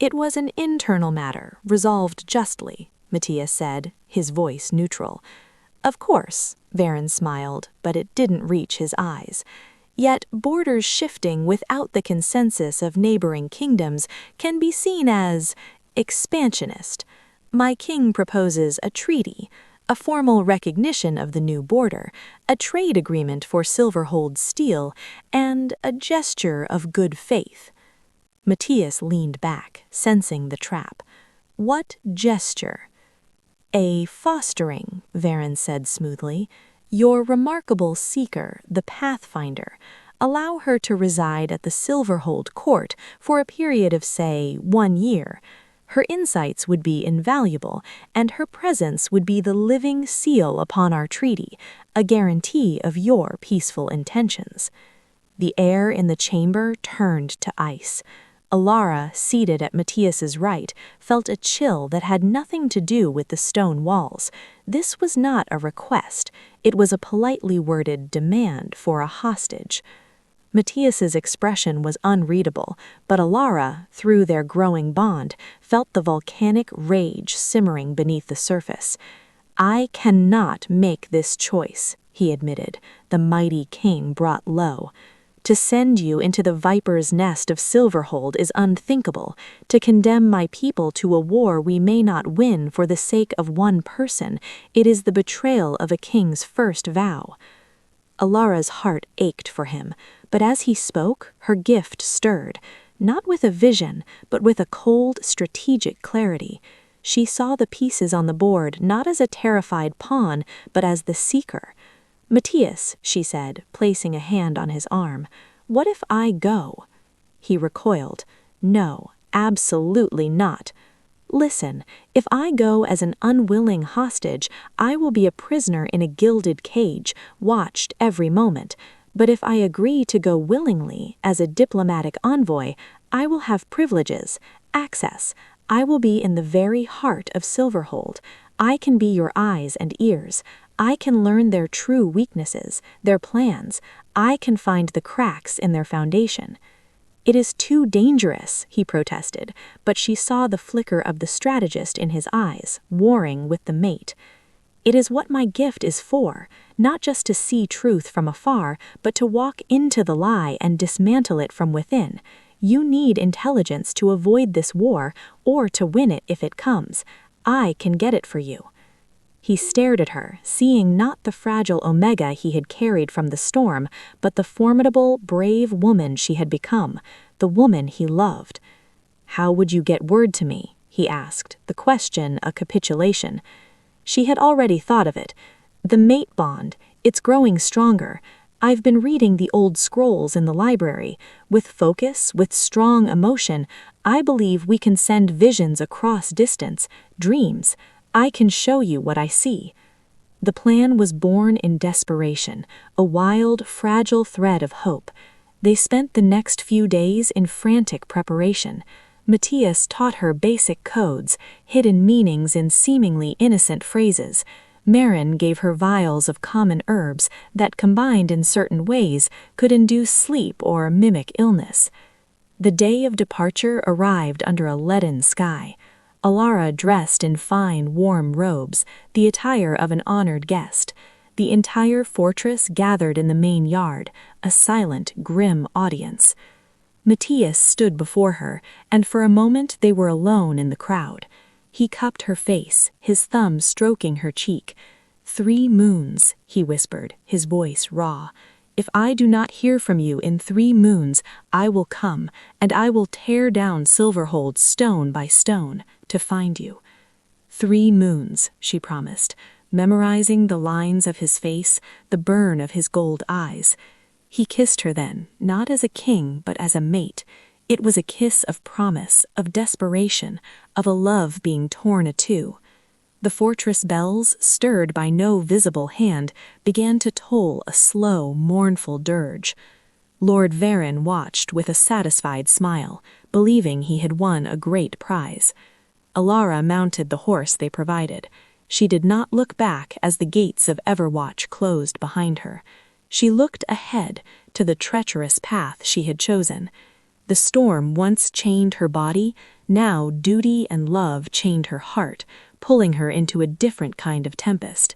"It was an internal matter, resolved justly," Matthias said, his voice neutral. "Of course," Barren smiled, but it didn't reach his eyes. "Yet borders shifting without the consensus of neighboring kingdoms can be seen as expansionist. My king proposes a treaty, a formal recognition of the new border, a trade agreement for Silverhold steel, and a gesture of good faith." Matthias leaned back, sensing the trap. "What gesture?" "A fostering," Barren said smoothly. "Your remarkable seeker, the Pathfinder. Allow her to reside at the Silverhold court for a period of, say, 1 year. Her insights would be invaluable, and her presence would be the living seal upon our treaty, a guarantee of your peaceful intentions." The air in the chamber turned to ice. Elara, seated at Matthias's right, felt a chill that had nothing to do with the stone walls. This was not a request. It was a politely worded demand for a hostage. Matthias's expression was unreadable, but Elara, through their growing bond, felt the volcanic rage simmering beneath the surface. "I cannot make this choice," he admitted, the mighty king brought low. "To send you into the viper's nest of Silverhold is unthinkable. To condemn my people to a war we may not win for the sake of one person, it is the betrayal of a king's first vow." Elara's heart ached for him, but as he spoke, her gift stirred, not with a vision, but with a cold, strategic clarity. She saw the pieces on the board not as a terrified pawn, but as the seeker. "Matthias," she said, placing a hand on his arm, "what if I go?" He recoiled. "No, absolutely not." "Listen, if I go as an unwilling hostage, I will be a prisoner in a gilded cage, watched every moment. But if I agree to go willingly, as a diplomatic envoy, I will have privileges, access. I will be in the very heart of Silverhold. I can be your eyes and ears. I can learn their true weaknesses, their plans. I can find the cracks in their foundation." "It is too dangerous," he protested, but she saw the flicker of the strategist in his eyes, warring with the mate. "It is what my gift is for, not just to see truth from afar, but to walk into the lie and dismantle it from within. You need intelligence to avoid this war, or to win it if it comes. I can get it for you." He stared at her, seeing not the fragile Omega he had carried from the storm, but the formidable, brave woman she had become, the woman he loved. "How would you get word to me?" he asked, the question a capitulation. She had already thought of it. "The mate bond, it's growing stronger. I've been reading the old scrolls in the library. With focus, with strong emotion, I believe we can send visions across distance, dreams. I can show you what I see." The plan was born in desperation, a wild, fragile thread of hope. They spent the next few days in frantic preparation. Matthias taught her basic codes, hidden meanings in seemingly innocent phrases. Barren gave her vials of common herbs that, combined in certain ways, could induce sleep or mimic illness. The day of departure arrived under a leaden sky. Elara dressed in fine, warm robes, the attire of an honored guest. The entire fortress gathered in the main yard, a silent, grim audience. Matthias stood before her, and for a moment they were alone in the crowd. He cupped her face, his thumb stroking her cheek. "3 moons," he whispered, his voice raw. "If I do not hear from you in 3 moons, I will come, and I will tear down Silverhold stone by stone to find you." 3 moons, she promised, memorizing the lines of his face, the burn of his gold eyes. He kissed her then, not as a king, but as a mate. It was a kiss of promise, of desperation, of a love being torn atu. The fortress bells, stirred by no visible hand, began to toll a slow, mournful dirge. Lord Barren watched with a satisfied smile, believing he had won a great prize. Elara mounted the horse they provided. She did not look back as the gates of Everwatch closed behind her. She looked ahead to the treacherous path she had chosen. The storm once chained her body, now duty and love chained her heart, pulling her into a different kind of tempest.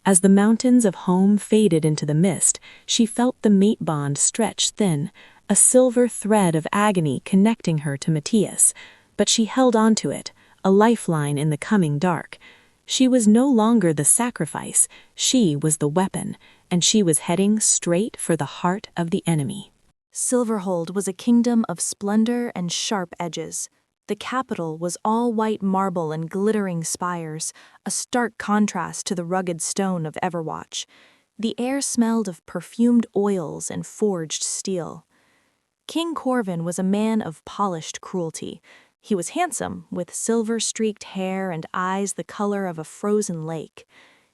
As the mountains of home faded into the mist, she felt the mate bond stretch thin, a silver thread of agony connecting her to Matthias. But she held on to it, a lifeline in the coming dark. She was no longer the sacrifice, she was the weapon, and she was heading straight for the heart of the enemy. Silverhold was a kingdom of splendor and sharp edges. The capital was all white marble and glittering spires, a stark contrast to the rugged stone of Everwatch. The air smelled of perfumed oils and forged steel. King Corvin was a man of polished cruelty. He was handsome, with silver-streaked hair and eyes the color of a frozen lake.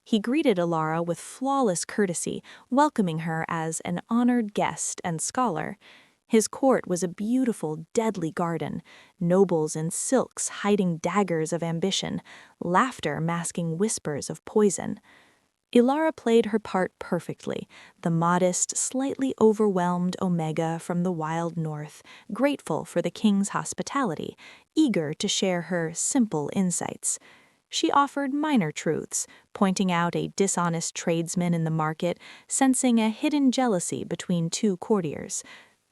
He greeted Elara with flawless courtesy, welcoming her as an honored guest and scholar. His court was a beautiful, deadly garden, nobles in silks hiding daggers of ambition, laughter masking whispers of poison. Elara played her part perfectly, the modest, slightly overwhelmed Omega from the wild north, grateful for the king's hospitality, eager to share her simple insights. She offered minor truths, pointing out a dishonest tradesman in the market, sensing a hidden jealousy between 2 courtiers.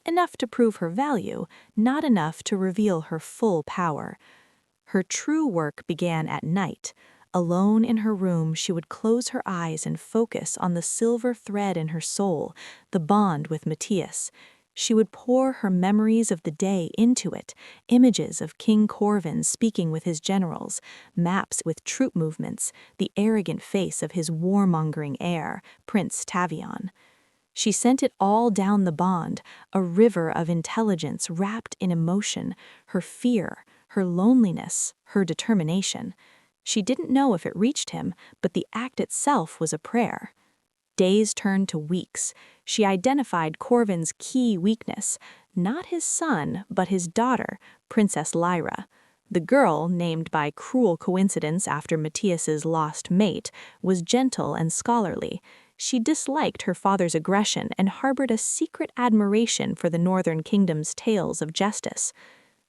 Enough to prove her value, not enough to reveal her full power. Her true work began at night. Alone in her room, she would close her eyes and focus on the silver thread in her soul, the bond with Matthias. She would pour her memories of the day into it, images of King Corvin speaking with his generals, maps with troop movements, the arrogant face of his warmongering heir, Prince Tavion. She sent it all down the bond, a river of intelligence wrapped in emotion, her fear, her loneliness, her determination. She didn't know if it reached him, but the act itself was a prayer. Days turned to weeks. She identified Corvin's key weakness, not his son, but his daughter, Princess Lyra. The girl, named by cruel coincidence after Matthias's lost mate, was gentle and scholarly. She disliked her father's aggression and harbored a secret admiration for the Northern Kingdom's tales of justice.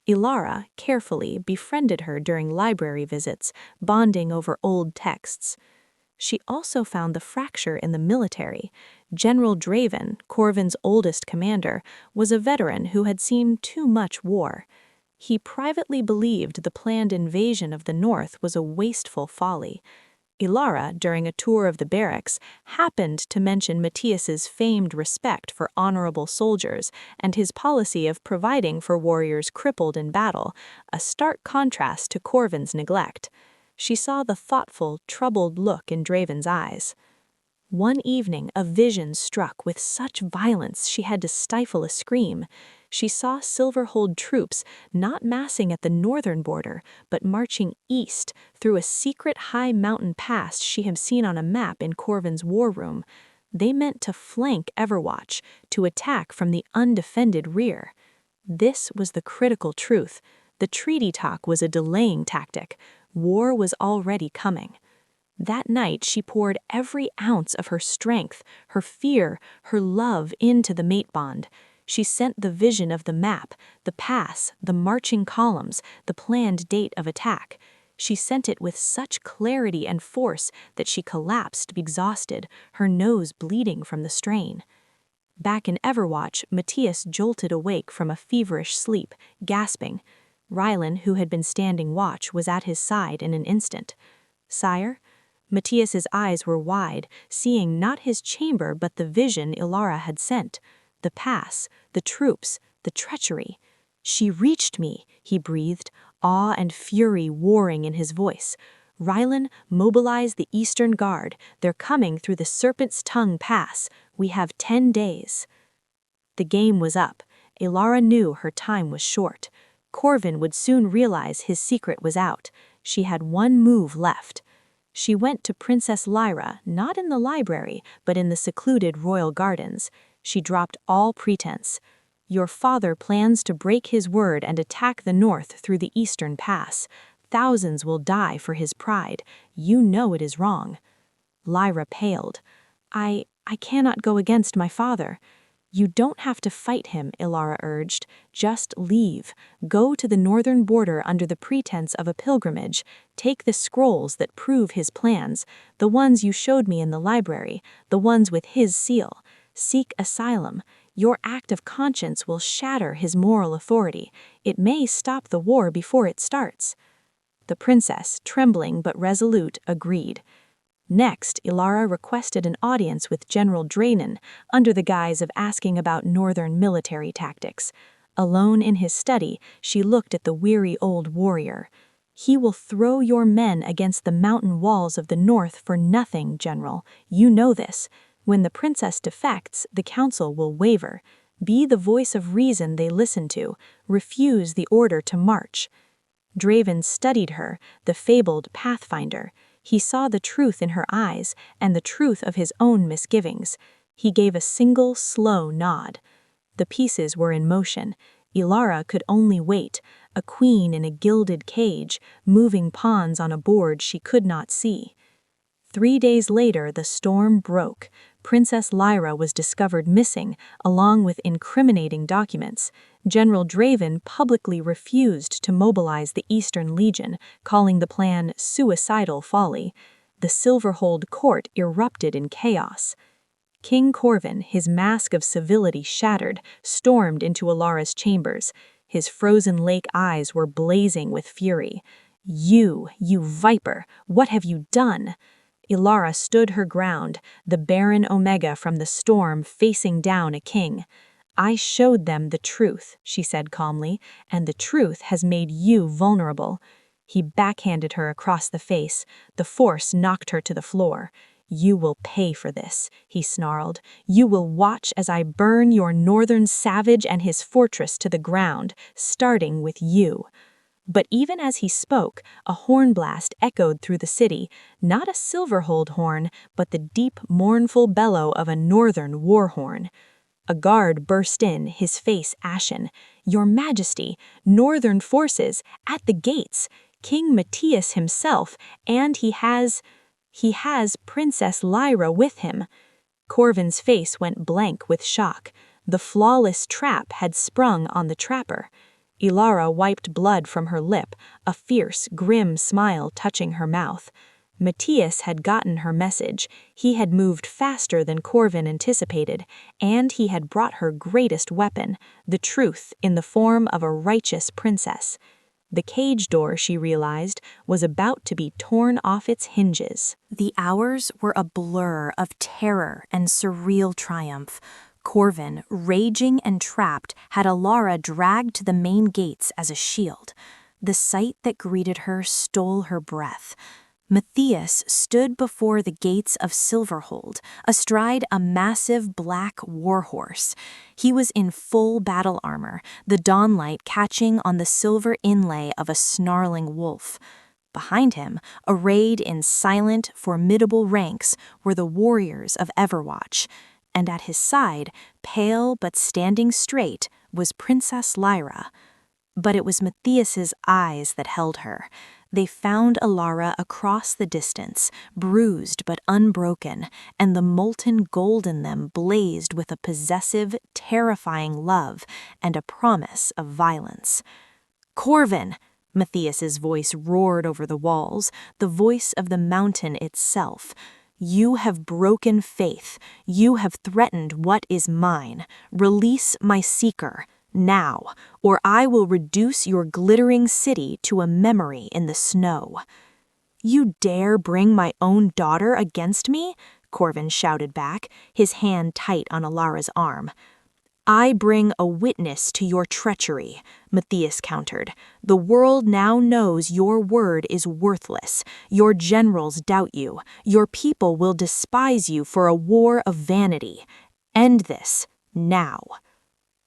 Elara carefully befriended her during library visits, bonding over old texts. She also found the fracture in the military. General Draven, Corvin's oldest commander, was a veteran who had seen too much war. He privately believed the planned invasion of the North was a wasteful folly. Elara, during a tour of the barracks, happened to mention Matthias's famed respect for honorable soldiers and his policy of providing for warriors crippled in battle, a stark contrast to Corvin's neglect. She saw the thoughtful, troubled look in Draven's eyes. One evening, a vision struck with such violence she had to stifle a scream. She saw Silverhold troops not massing at the northern border, but marching east through a secret high mountain pass she had seen on a map in Corvin's war room. They meant to flank Everwatch, to attack from the undefended rear. This was the critical truth. The treaty talk was a delaying tactic. War was already coming. That night she poured every ounce of her strength, her fear, her love into the mate bond. She sent the vision of the map, the pass, the marching columns, the planned date of attack. She sent it with such clarity and force that she collapsed exhausted, her nose bleeding from the strain. Back in Everwatch, Matthias jolted awake from a feverish sleep, gasping. Rylan, who had been standing watch, was at his side in an instant. "Sire?" Matthias's eyes were wide, seeing not his chamber but the vision Elara had sent. The pass, the troops, the treachery. "She reached me," he breathed, awe and fury warring in his voice. "Rylan, mobilize the Eastern Guard. They're coming through the Serpent's Tongue Pass. We have 10 days. The game was up. Elara knew her time was short. Corvin would soon realize his secret was out. She had one move left. She went to Princess Lyra, not in the library, but in the secluded royal gardens. She dropped all pretense. "Your father plans to break his word and attack the north through the eastern pass. Thousands will die for his pride. You know it is wrong." Lyra paled. I cannot go against my father." "You don't have to fight him," Elara urged. "Just leave. Go to the northern border under the pretense of a pilgrimage. Take the scrolls that prove his plans, the ones you showed me in the library, the ones with his seal. Seek asylum. Your act of conscience will shatter his moral authority. It may stop the war before it starts." The princess, trembling but resolute, agreed. Next, Elara requested an audience with General Draven, under the guise of asking about northern military tactics. Alone in his study, she looked at the weary old warrior. "He will throw your men against the mountain walls of the north for nothing, General. You know this. When the princess defects, the council will waver. Be the voice of reason they listen to. Refuse the order to march." Draven studied her, the fabled Pathfinder. He saw the truth in her eyes and the truth of his own misgivings. He gave a single, slow nod. The pieces were in motion. Elara could only wait, a queen in a gilded cage, moving pawns on a board she could not see. 3 days later, the storm broke. Princess Lyra was discovered missing, along with incriminating documents. General Draven publicly refused to mobilize the Eastern Legion, calling the plan suicidal folly. The Silverhold court erupted in chaos. King Corvin, his mask of civility shattered, stormed into Elara's chambers. His frozen lake eyes were blazing with fury. You viper, what have you done?" Elara stood her ground, the Barren Omega from the storm facing down a king. "I showed them the truth," she said calmly, "and the truth has made you vulnerable." He backhanded her across the face. The force knocked her to the floor. "You will pay for this," he snarled. "You will watch as I burn your northern savage and his fortress to the ground, starting with you." But even as he spoke, a horn blast echoed through the city, not a Silverhold horn, but the deep, mournful bellow of a northern war horn. A guard burst in, his face ashen. "Your Majesty, northern forces, at the gates, King Matthias himself, and he has Princess Lyra with him." Corvin's face went blank with shock. The flawless trap had sprung on the trapper. Elara wiped blood from her lip, a fierce, grim smile touching her mouth. Matthias had gotten her message. He had moved faster than Corvin anticipated, and he had brought her greatest weapon, the truth in the form of a righteous princess. The cage door, she realized, was about to be torn off its hinges. The hours were a blur of terror and surreal triumph. Corvin, raging and trapped, had Elara dragged to the main gates as a shield. The sight that greeted her stole her breath. Matthias stood before the gates of Silverhold, astride a massive black warhorse. He was in full battle armor, the dawnlight catching on the silver inlay of a snarling wolf. Behind him, arrayed in silent, formidable ranks, were the warriors of Everwatch, and at his side, pale but standing straight, was Princess Lyra. But it was Matthias's eyes that held her. They found Elara across the distance, bruised but unbroken, and the molten gold in them blazed with a possessive, terrifying love and a promise of violence. "Corvin!" Matthias's voice roared over the walls, the voice of the mountain itself. "You have broken faith. You have threatened what is mine. Release my seeker. Now, or I will reduce your glittering city to a memory in the snow." "You dare bring my own daughter against me?" Corvin shouted back, his hand tight on Elara's arm. "I bring a witness to your treachery," Matthias countered. "The world now knows your word is worthless. Your generals doubt you. Your people will despise you for a war of vanity. End this, now."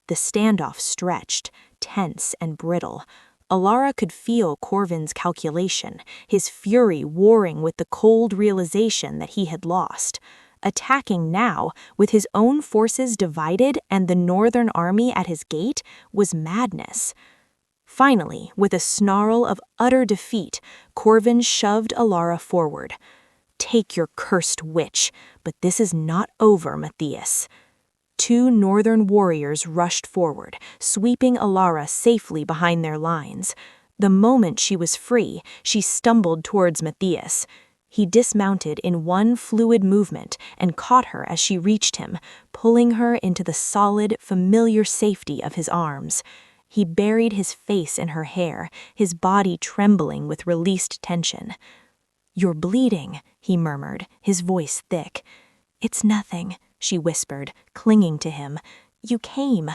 The standoff stretched, tense and brittle. Elara could feel Corvin's calculation, his fury warring with the cold realization that he had lost. Attacking now, with his own forces divided and the northern army at his gate, was madness. Finally, with a snarl of utter defeat, Corvin shoved Elara forward. "Take your cursed witch, but this is not over, Matthias." Two northern warriors rushed forward, sweeping Elara safely behind their lines. The moment she was free, she stumbled towards Matthias. He dismounted in one fluid movement and caught her as she reached him, pulling her into the solid, familiar safety of his arms. He buried his face in her hair, his body trembling with released tension. "You're bleeding," he murmured, his voice thick. "It's nothing," she whispered, clinging to him. "You came."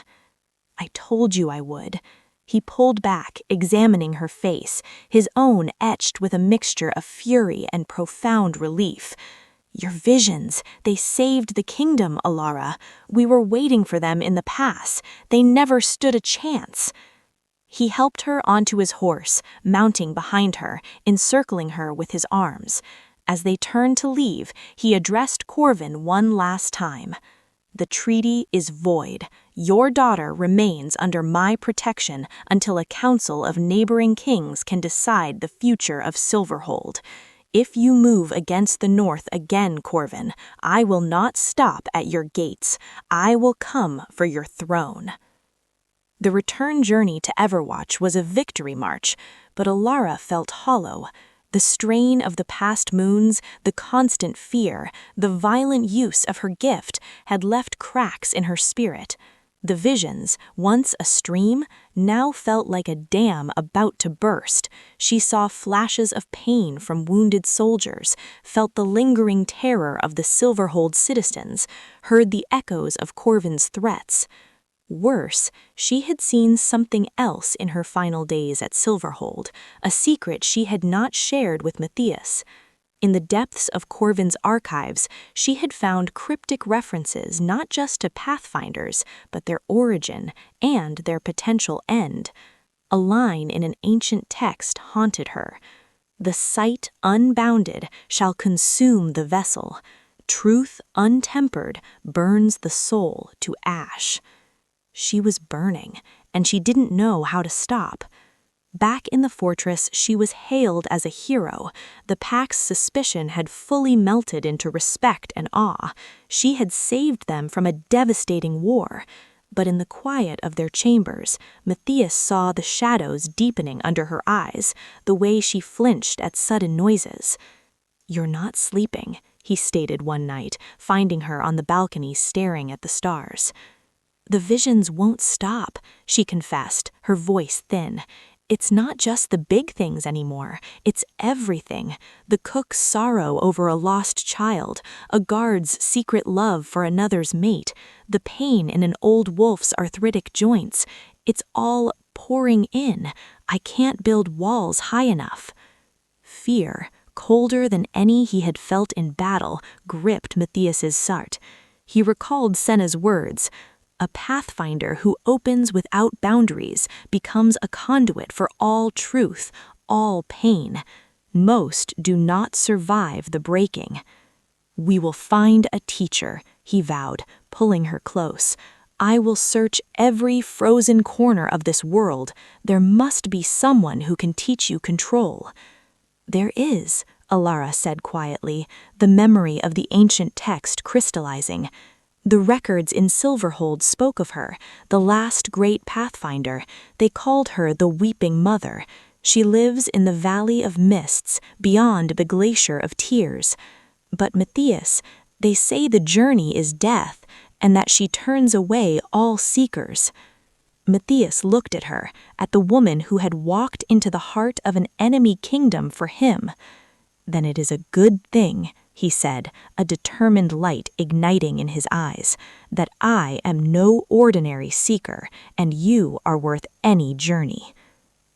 "I told you I would." He pulled back, examining her face, his own etched with a mixture of fury and profound relief. "Your visions, they saved the kingdom, Elara. We were waiting for them in the pass. They never stood a chance." He helped her onto his horse, mounting behind her, encircling her with his arms. As they turned to leave, he addressed Corvin one last time. "The treaty is void. Your daughter remains under my protection until a council of neighboring kings can decide the future of Silverhold. If you move against the north again, Corvin, I will not stop at your gates. I will come for your throne." The return journey to Everwatch was a victory march, but Elara felt hollow. The strain of the past moons, the constant fear, the violent use of her gift had left cracks in her spirit. The visions, once a stream, now felt like a dam about to burst. She saw flashes of pain from wounded soldiers, felt the lingering terror of the Silverhold citizens, heard the echoes of Corvin's threats. Worse, she had seen something else in her final days at Silverhold, a secret she had not shared with Matthias. In the depths of Corvin's archives, she had found cryptic references not just to Pathfinders, but their origin and their potential end. A line in an ancient text haunted her. "The sight unbounded shall consume the vessel. Truth untempered burns the soul to ash." She was burning, and she didn't know how to stop. Back in the fortress, she was hailed as a hero. The pack's suspicion had fully melted into respect and awe. She had saved them from a devastating war. But in the quiet of their chambers, Matthias saw the shadows deepening under her eyes, the way she flinched at sudden noises. "You're not sleeping," he stated one night, finding her on the balcony staring at the stars. "The visions won't stop," she confessed, her voice thin. It's not just the big things anymore, it's everything. The cook's sorrow over a lost child, a guard's secret love for another's mate, the pain in an old wolf's arthritic joints. It's all pouring in. I can't build walls high enough. Fear, colder than any he had felt in battle, gripped Matthias's sart. He recalled Senna's words. A Pathfinder who opens without boundaries becomes a conduit for all truth, all pain. Most do not survive the breaking. We will find a teacher, he vowed, pulling her close. I will search every frozen corner of this world. There must be someone who can teach you control. There is, Elara said quietly, the memory of the ancient text crystallizing. The records in Silverhold spoke of her, the last great Pathfinder. They called her the Weeping Mother. She lives in the Valley of Mists, beyond the Glacier of Tears. But Matthias, they say the journey is death, and that she turns away all seekers. Matthias looked at her, at the woman who had walked into the heart of an enemy kingdom for him. Then it is a good thing, he said, a determined light igniting in his eyes, that I am no ordinary seeker, and you are worth any journey.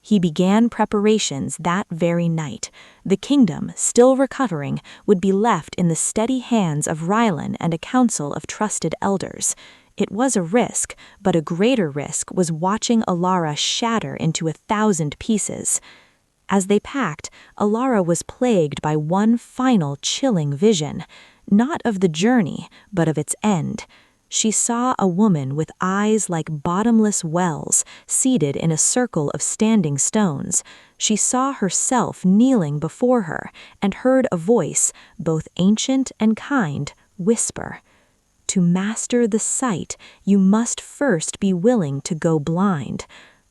He began preparations that very night. The kingdom, still recovering, would be left in the steady hands of Rylan and a council of trusted elders. It was a risk, but a greater risk was watching Elara shatter into 1,000 pieces. As they packed, Elara was plagued by one final chilling vision, not of the journey, but of its end. She saw a woman with eyes like bottomless wells, seated in a circle of standing stones. She saw herself kneeling before her, and heard a voice, both ancient and kind, whisper, "To master the sight, you must first be willing to go blind.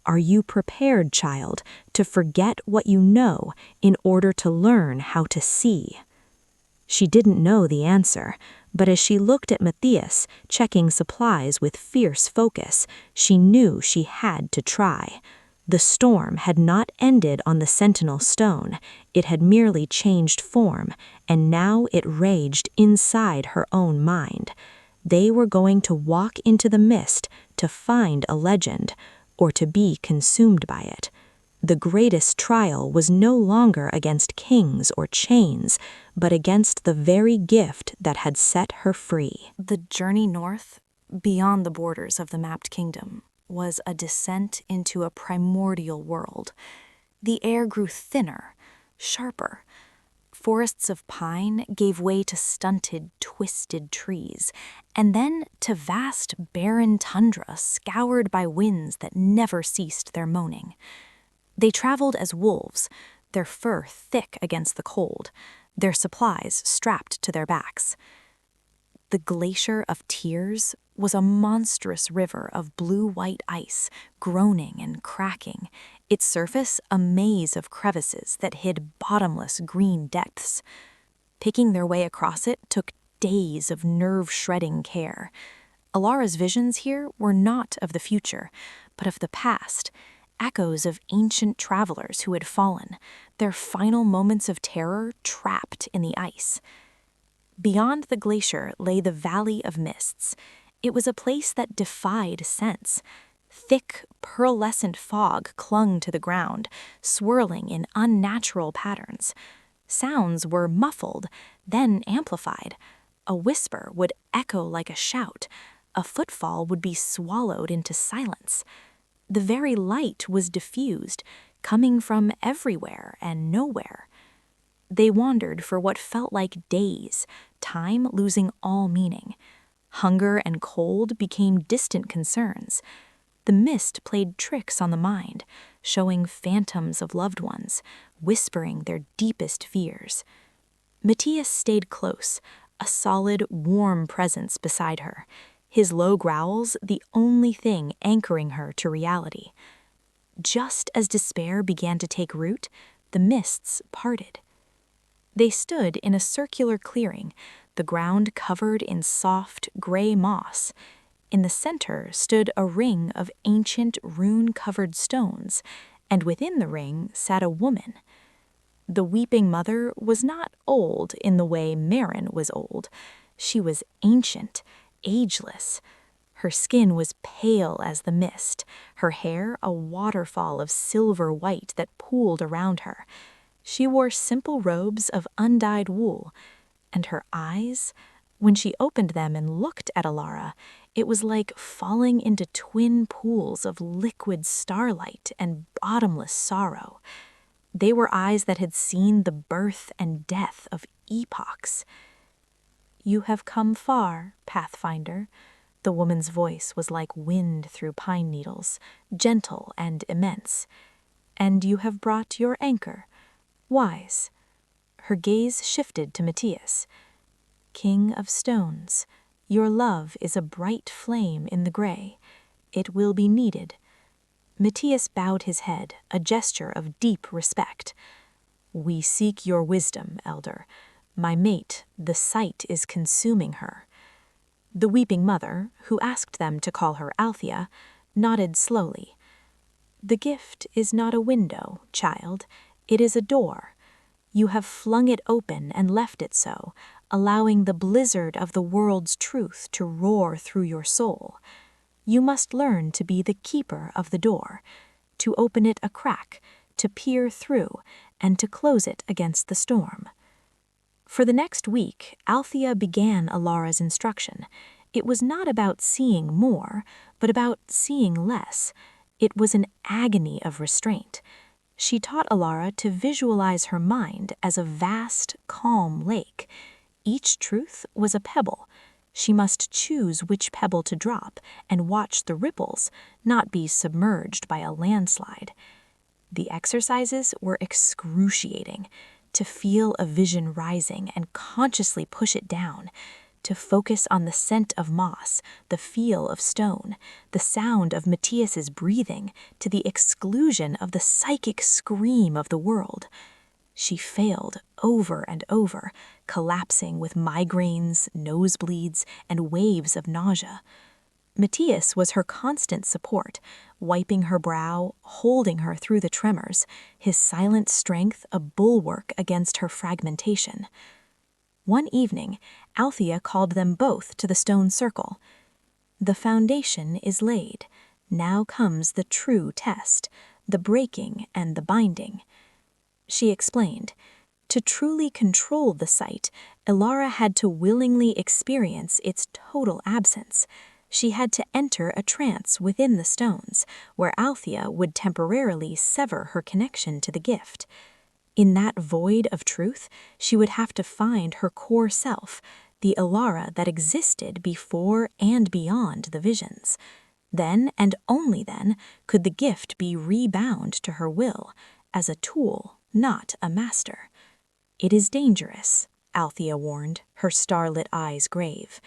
Are you prepared, child, to forget what you know in order to learn how to see?" She didn't know the answer, but as she looked at Matthias, checking supplies with fierce focus, she knew she had to try. The storm had not ended on the sentinel stone, it had merely changed form, and now it raged inside her own mind. They were going to walk into the mist to find a legend, or to be consumed by it. The greatest trial was no longer against kings or chains, but against the very gift that had set her free. The journey north, beyond the borders of the mapped kingdom, was a descent into a primordial world. The air grew thinner, sharper. Forests of pine gave way to stunted, twisted trees, and then to vast, barren tundra scoured by winds that never ceased their moaning. They traveled as wolves, their fur thick against the cold, their supplies strapped to their backs. The Glacier of Tears was a monstrous river of blue-white ice, groaning and cracking, its surface a maze of crevices that hid bottomless green depths. Picking their way across it took days of nerve-shredding care. Elara's visions here were not of the future, but of the past, echoes of ancient travelers who had fallen, their final moments of terror trapped in the ice. Beyond the glacier lay the Valley of Mists. It was a place that defied sense. Thick, pearlescent fog clung to the ground, swirling in unnatural patterns. Sounds were muffled, then amplified. A whisper would echo like a shout. A footfall would be swallowed into silence. The very light was diffused, coming from everywhere and nowhere. They wandered for what felt like days, time losing all meaning. Hunger and cold became distant concerns. The mist played tricks on the mind, showing phantoms of loved ones, whispering their deepest fears. Matthias stayed close, a solid, warm presence beside her, his low growls the only thing anchoring her to reality. Just as despair began to take root, the mists parted. They stood in a circular clearing, the ground covered in soft, gray moss. In the center stood a ring of ancient, rune-covered stones, and within the ring sat a woman. The weeping mother was not old in the way Barren was old. She was ancient, ageless. Her skin was pale as the mist, her hair a waterfall of silver white that pooled around her. She wore simple robes of undyed wool, and her eyes, when she opened them and looked at Elara, it was like falling into twin pools of liquid starlight and bottomless sorrow. They were eyes that had seen the birth and death of epochs. "You have come far, Pathfinder." The woman's voice was like wind through pine needles, gentle and immense. "And you have brought your anchor, wise." Her gaze shifted to Matthias. "King of stones, your love is a bright flame in the gray. It will be needed." Matthias bowed his head, a gesture of deep respect. "We seek your wisdom, elder. My mate, the sight is consuming her." The weeping mother, who asked them to call her Althea, nodded slowly. "The gift is not a window, child. It is a door. You have flung it open and left it so, allowing the blizzard of the world's truth to roar through your soul. You must learn to be the keeper of the door, to open it a crack, to peer through, and to close it against the storm." For the next week, Althea began Elara's instruction. It was not about seeing more, but about seeing less. It was an agony of restraint. She taught Elara to visualize her mind as a vast, calm lake. Each truth was a pebble. She must choose which pebble to drop and watch the ripples, not be submerged by a landslide. The exercises were excruciating. To feel a vision rising and consciously push it down, to focus on the scent of moss, the feel of stone, the sound of Matthias's breathing, to the exclusion of the psychic scream of the world. She failed over and over, collapsing with migraines, nosebleeds, and waves of nausea. Matthias was her constant support, wiping her brow, holding her through the tremors, his silent strength a bulwark against her fragmentation. One evening, Althea called them both to the stone circle. "The foundation is laid. Now comes the true test, the breaking and the binding." She explained. To truly control the sight, Elara had to willingly experience its total absence. She had to enter a trance within the stones, where Althea would temporarily sever her connection to the gift. In that void of truth, she would have to find her core self, the Elara that existed before and beyond the visions. Then, and only then, could the gift be rebound to her will, as a tool, not a master. "It is dangerous," Althea warned, her starlit eyes grave.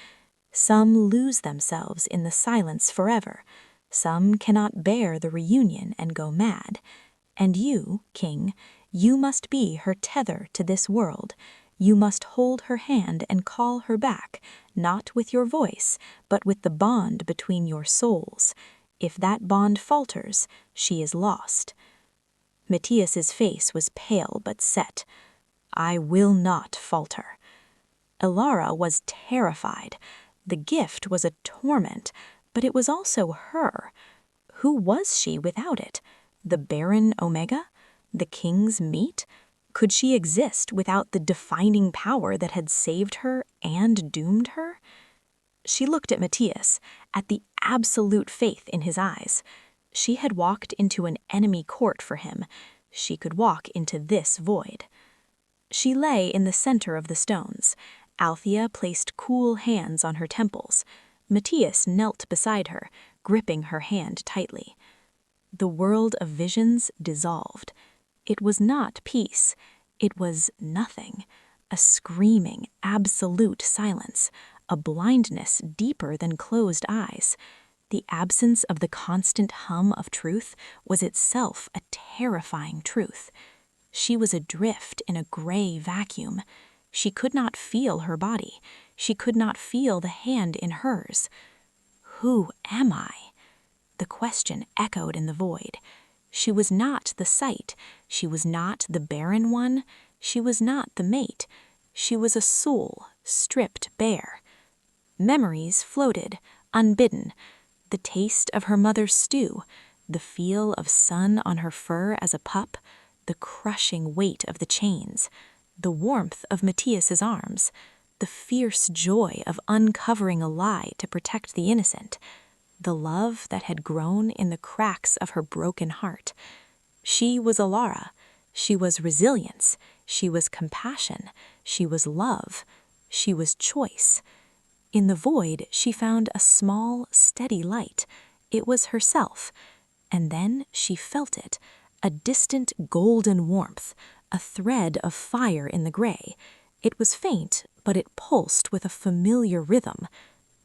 "Some lose themselves in the silence forever. Some cannot bear the reunion and go mad. And you, King, you must be her tether to this world. You must hold her hand and call her back, not with your voice, but with the bond between your souls. If that bond falters, she is lost." Matthias's face was pale but set. "I will not falter." Elara was terrified. The gift was a torment, but it was also her. Who was she without it? The barren Omega? The king's meat? Could she exist without the defining power that had saved her and doomed her? She looked at Matthias, at the absolute faith in his eyes. She had walked into an enemy court for him. She could walk into this void. She lay in the center of the stones. Althea placed cool hands on her temples. Matthias knelt beside her, gripping her hand tightly. The world of visions dissolved. It was not peace. It was nothing. A screaming, absolute silence. A blindness deeper than closed eyes. The absence of the constant hum of truth was itself a terrifying truth. She was adrift in a gray vacuum. She could not feel her body. She could not feel the hand in hers. Who am I? The question echoed in the void. She was not the sight. She was not the barren one. She was not the mate. She was a soul stripped bare. Memories floated, unbidden. The taste of her mother's stew, the feel of sun on her fur as a pup, the crushing weight of the chains, the warmth of Matthias's arms, the fierce joy of uncovering a lie to protect the innocent, the love that had grown in the cracks of her broken heart. She was Elara. She was resilience. She was compassion. She was love. She was choice. In the void, she found a small, steady light. It was herself. And then she felt it, a distant golden warmth, a thread of fire in the gray. It was faint, but it pulsed with a familiar rhythm.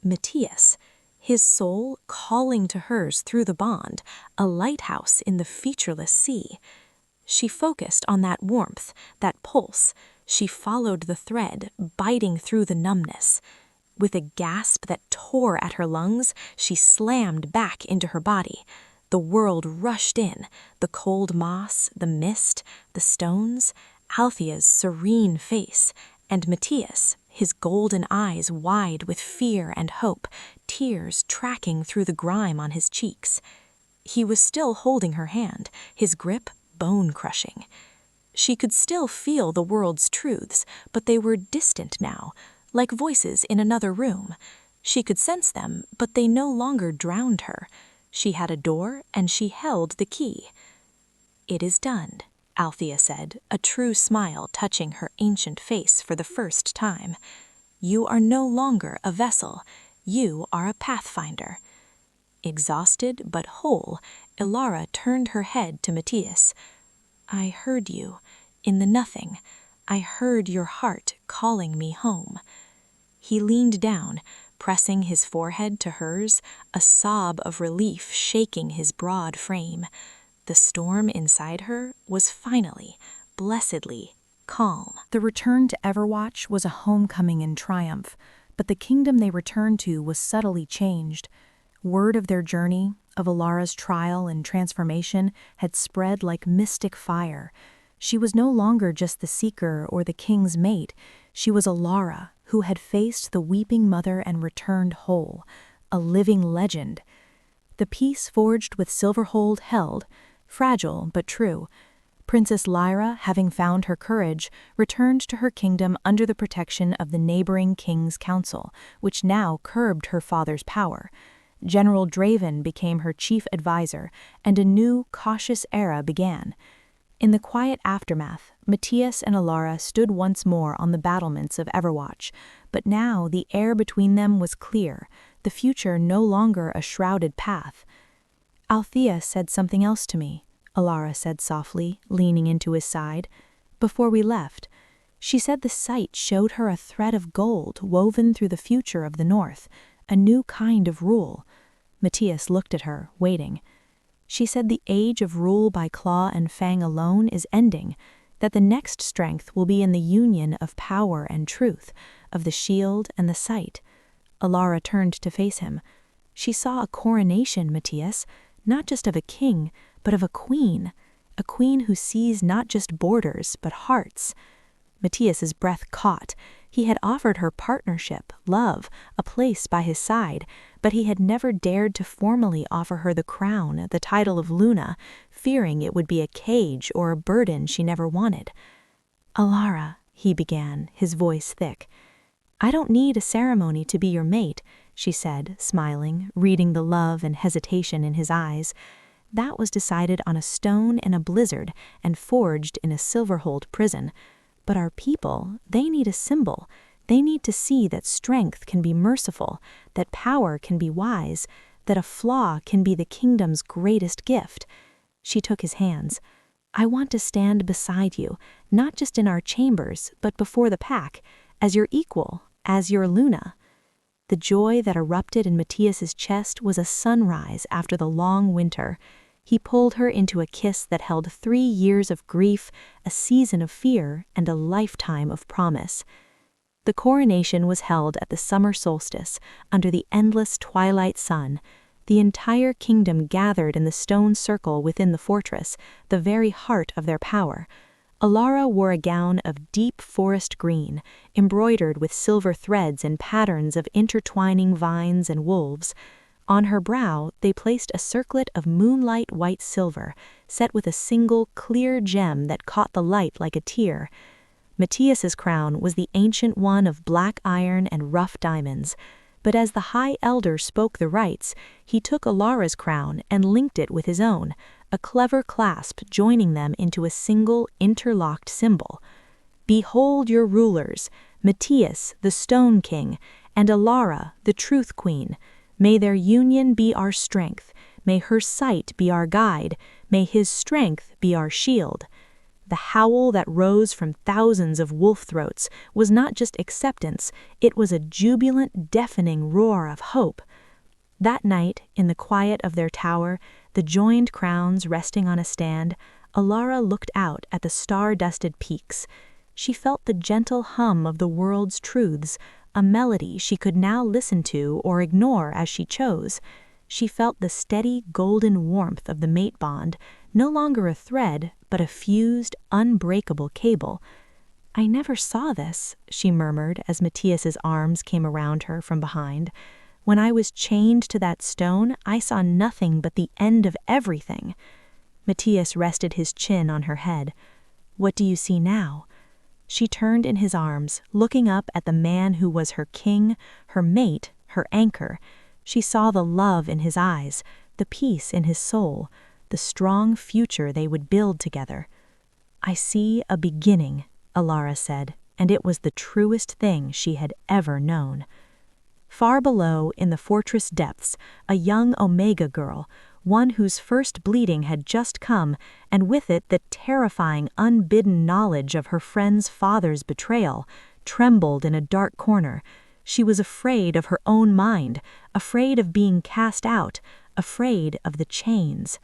Matthias, his soul calling to hers through the bond, a lighthouse in the featureless sea. She focused on that warmth, that pulse. She followed the thread, biting through the numbness. With a gasp that tore at her lungs, she slammed back into her body. The world rushed in, the cold moss, the mist, the stones, Althea's serene face, and Matthias, his golden eyes wide with fear and hope, tears tracking through the grime on his cheeks. He was still holding her hand, his grip bone-crushing. She could still feel the world's truths, but they were distant now, like voices in another room. She could sense them, but they no longer drowned her. She had a door, and she held the key. "It is done," Althea said, a true smile touching her ancient face for the first time. "You are no longer a vessel. You are a Pathfinder." Exhausted but whole, Elara turned her head to Matthias. "I heard you, in the nothing. I heard your heart calling me home." He leaned down, pressing his forehead to hers, a sob of relief shaking his broad frame. The storm inside her was finally, blessedly, calm. The return to Everwatch was a homecoming in triumph, but the kingdom they returned to was subtly changed. Word of their journey, of Elara's trial and transformation, had spread like mystic fire. She was no longer just the seeker or the king's mate. She was Elara, who had faced the weeping mother and returned whole, a living legend. The peace forged with Silverhold held, fragile but true. Princess Lyra, having found her courage, returned to her kingdom under the protection of the neighboring king's council, which now curbed her father's power. General Draven became her chief advisor, and a new, cautious era began. In the quiet aftermath, Matthias and Elara stood once more on the battlements of Everwatch, but now the air between them was clear, the future no longer a shrouded path. "Althea said something else to me," Elara said softly, leaning into his side. "Before we left, she said the sight showed her a thread of gold woven through the future of the North, a new kind of rule." Matthias looked at her, waiting. "She said the age of rule by claw and fang alone is ending, that the next strength will be in the union of power and truth, of the shield and the sight." Elara turned to face him. "She saw a coronation, Matthias, not just of a king, but of a queen who sees not just borders, but hearts." Matthias's breath caught. He had offered her partnership, love, a place by his side, but he had never dared to formally offer her the crown, the title of Luna, fearing it would be a cage or a burden she never wanted. "Elara," he began, his voice thick. "I don't need a ceremony to be your mate," she said, smiling, reading the love and hesitation in his eyes. "That was decided on a stone in a blizzard and forged in a Silverhold prison. But our people, they need a symbol. They need to see that strength can be merciful, that power can be wise, that a flaw can be the kingdom's greatest gift." She took his hands. "I want to stand beside you, not just in our chambers, but before the pack, as your equal, as your Luna." The joy that erupted in Matthias's chest was a sunrise after the long winter. He pulled her into a kiss that held 3 years of grief, a season of fear, and a lifetime of promise. The coronation was held at the summer solstice, under the endless twilight sun. The entire kingdom gathered in the stone circle within the fortress, the very heart of their power. Elara wore a gown of deep forest green, embroidered with silver threads and patterns of intertwining vines and wolves. On her brow they placed a circlet of moonlight white silver, set with a single clear gem that caught the light like a tear. Matthias's crown was the ancient one of black iron and rough diamonds, but as the High Elder spoke the rites, he took Elara's crown and linked it with his own, a clever clasp joining them into a single interlocked symbol. Behold your rulers, Matthias, the Stone King, and Elara, the Truth Queen. May their union be our strength, may her sight be our guide, may his strength be our shield. The howl that rose from thousands of wolf throats was not just acceptance, it was a jubilant, deafening roar of hope. That night, in the quiet of their tower, the joined crowns resting on a stand, Elara looked out at the star-dusted peaks. She felt the gentle hum of the world's truths, a melody she could now listen to or ignore as she chose. She felt the steady, golden warmth of the mate bond, no longer a thread, but a fused, unbreakable cable. "I never saw this," she murmured as Matthias's arms came around her from behind. "When I was chained to that stone, I saw nothing but the end of everything." Matthias rested his chin on her head. "What do you see now?" She turned in his arms, looking up at the man who was her king, her mate, her anchor. She saw the love in his eyes, the peace in his soul, the strong future they would build together. "I see a beginning," Elara said, and it was the truest thing she had ever known. Far below, in the fortress depths, a young Omega girl, one whose first bleeding had just come, and with it the terrifying, unbidden knowledge of her friend's father's betrayal, trembled in a dark corner. She was afraid of her own mind, afraid of being cast out, afraid of the chains.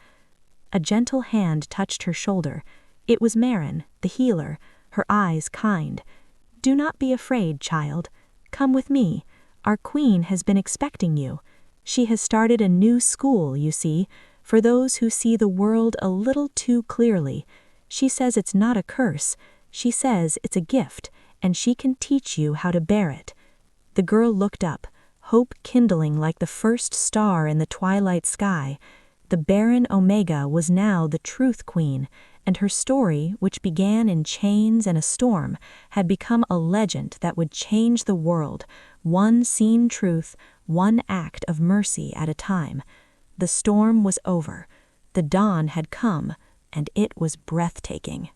A gentle hand touched her shoulder. It was Marin, the healer, her eyes kind. "Do not be afraid, child. Come with me. Our queen has been expecting you. She has started a new school, you see, for those who see the world a little too clearly. She says it's not a curse. She says it's a gift, and she can teach you how to bear it." The girl looked up, hope kindling like the first star in the twilight sky. The Barren Omega was now the Truth Queen, and her story, which began in chains and a storm, had become a legend that would change the world, one seen truth, one act of mercy at a time. The storm was over. The dawn had come, and it was breathtaking.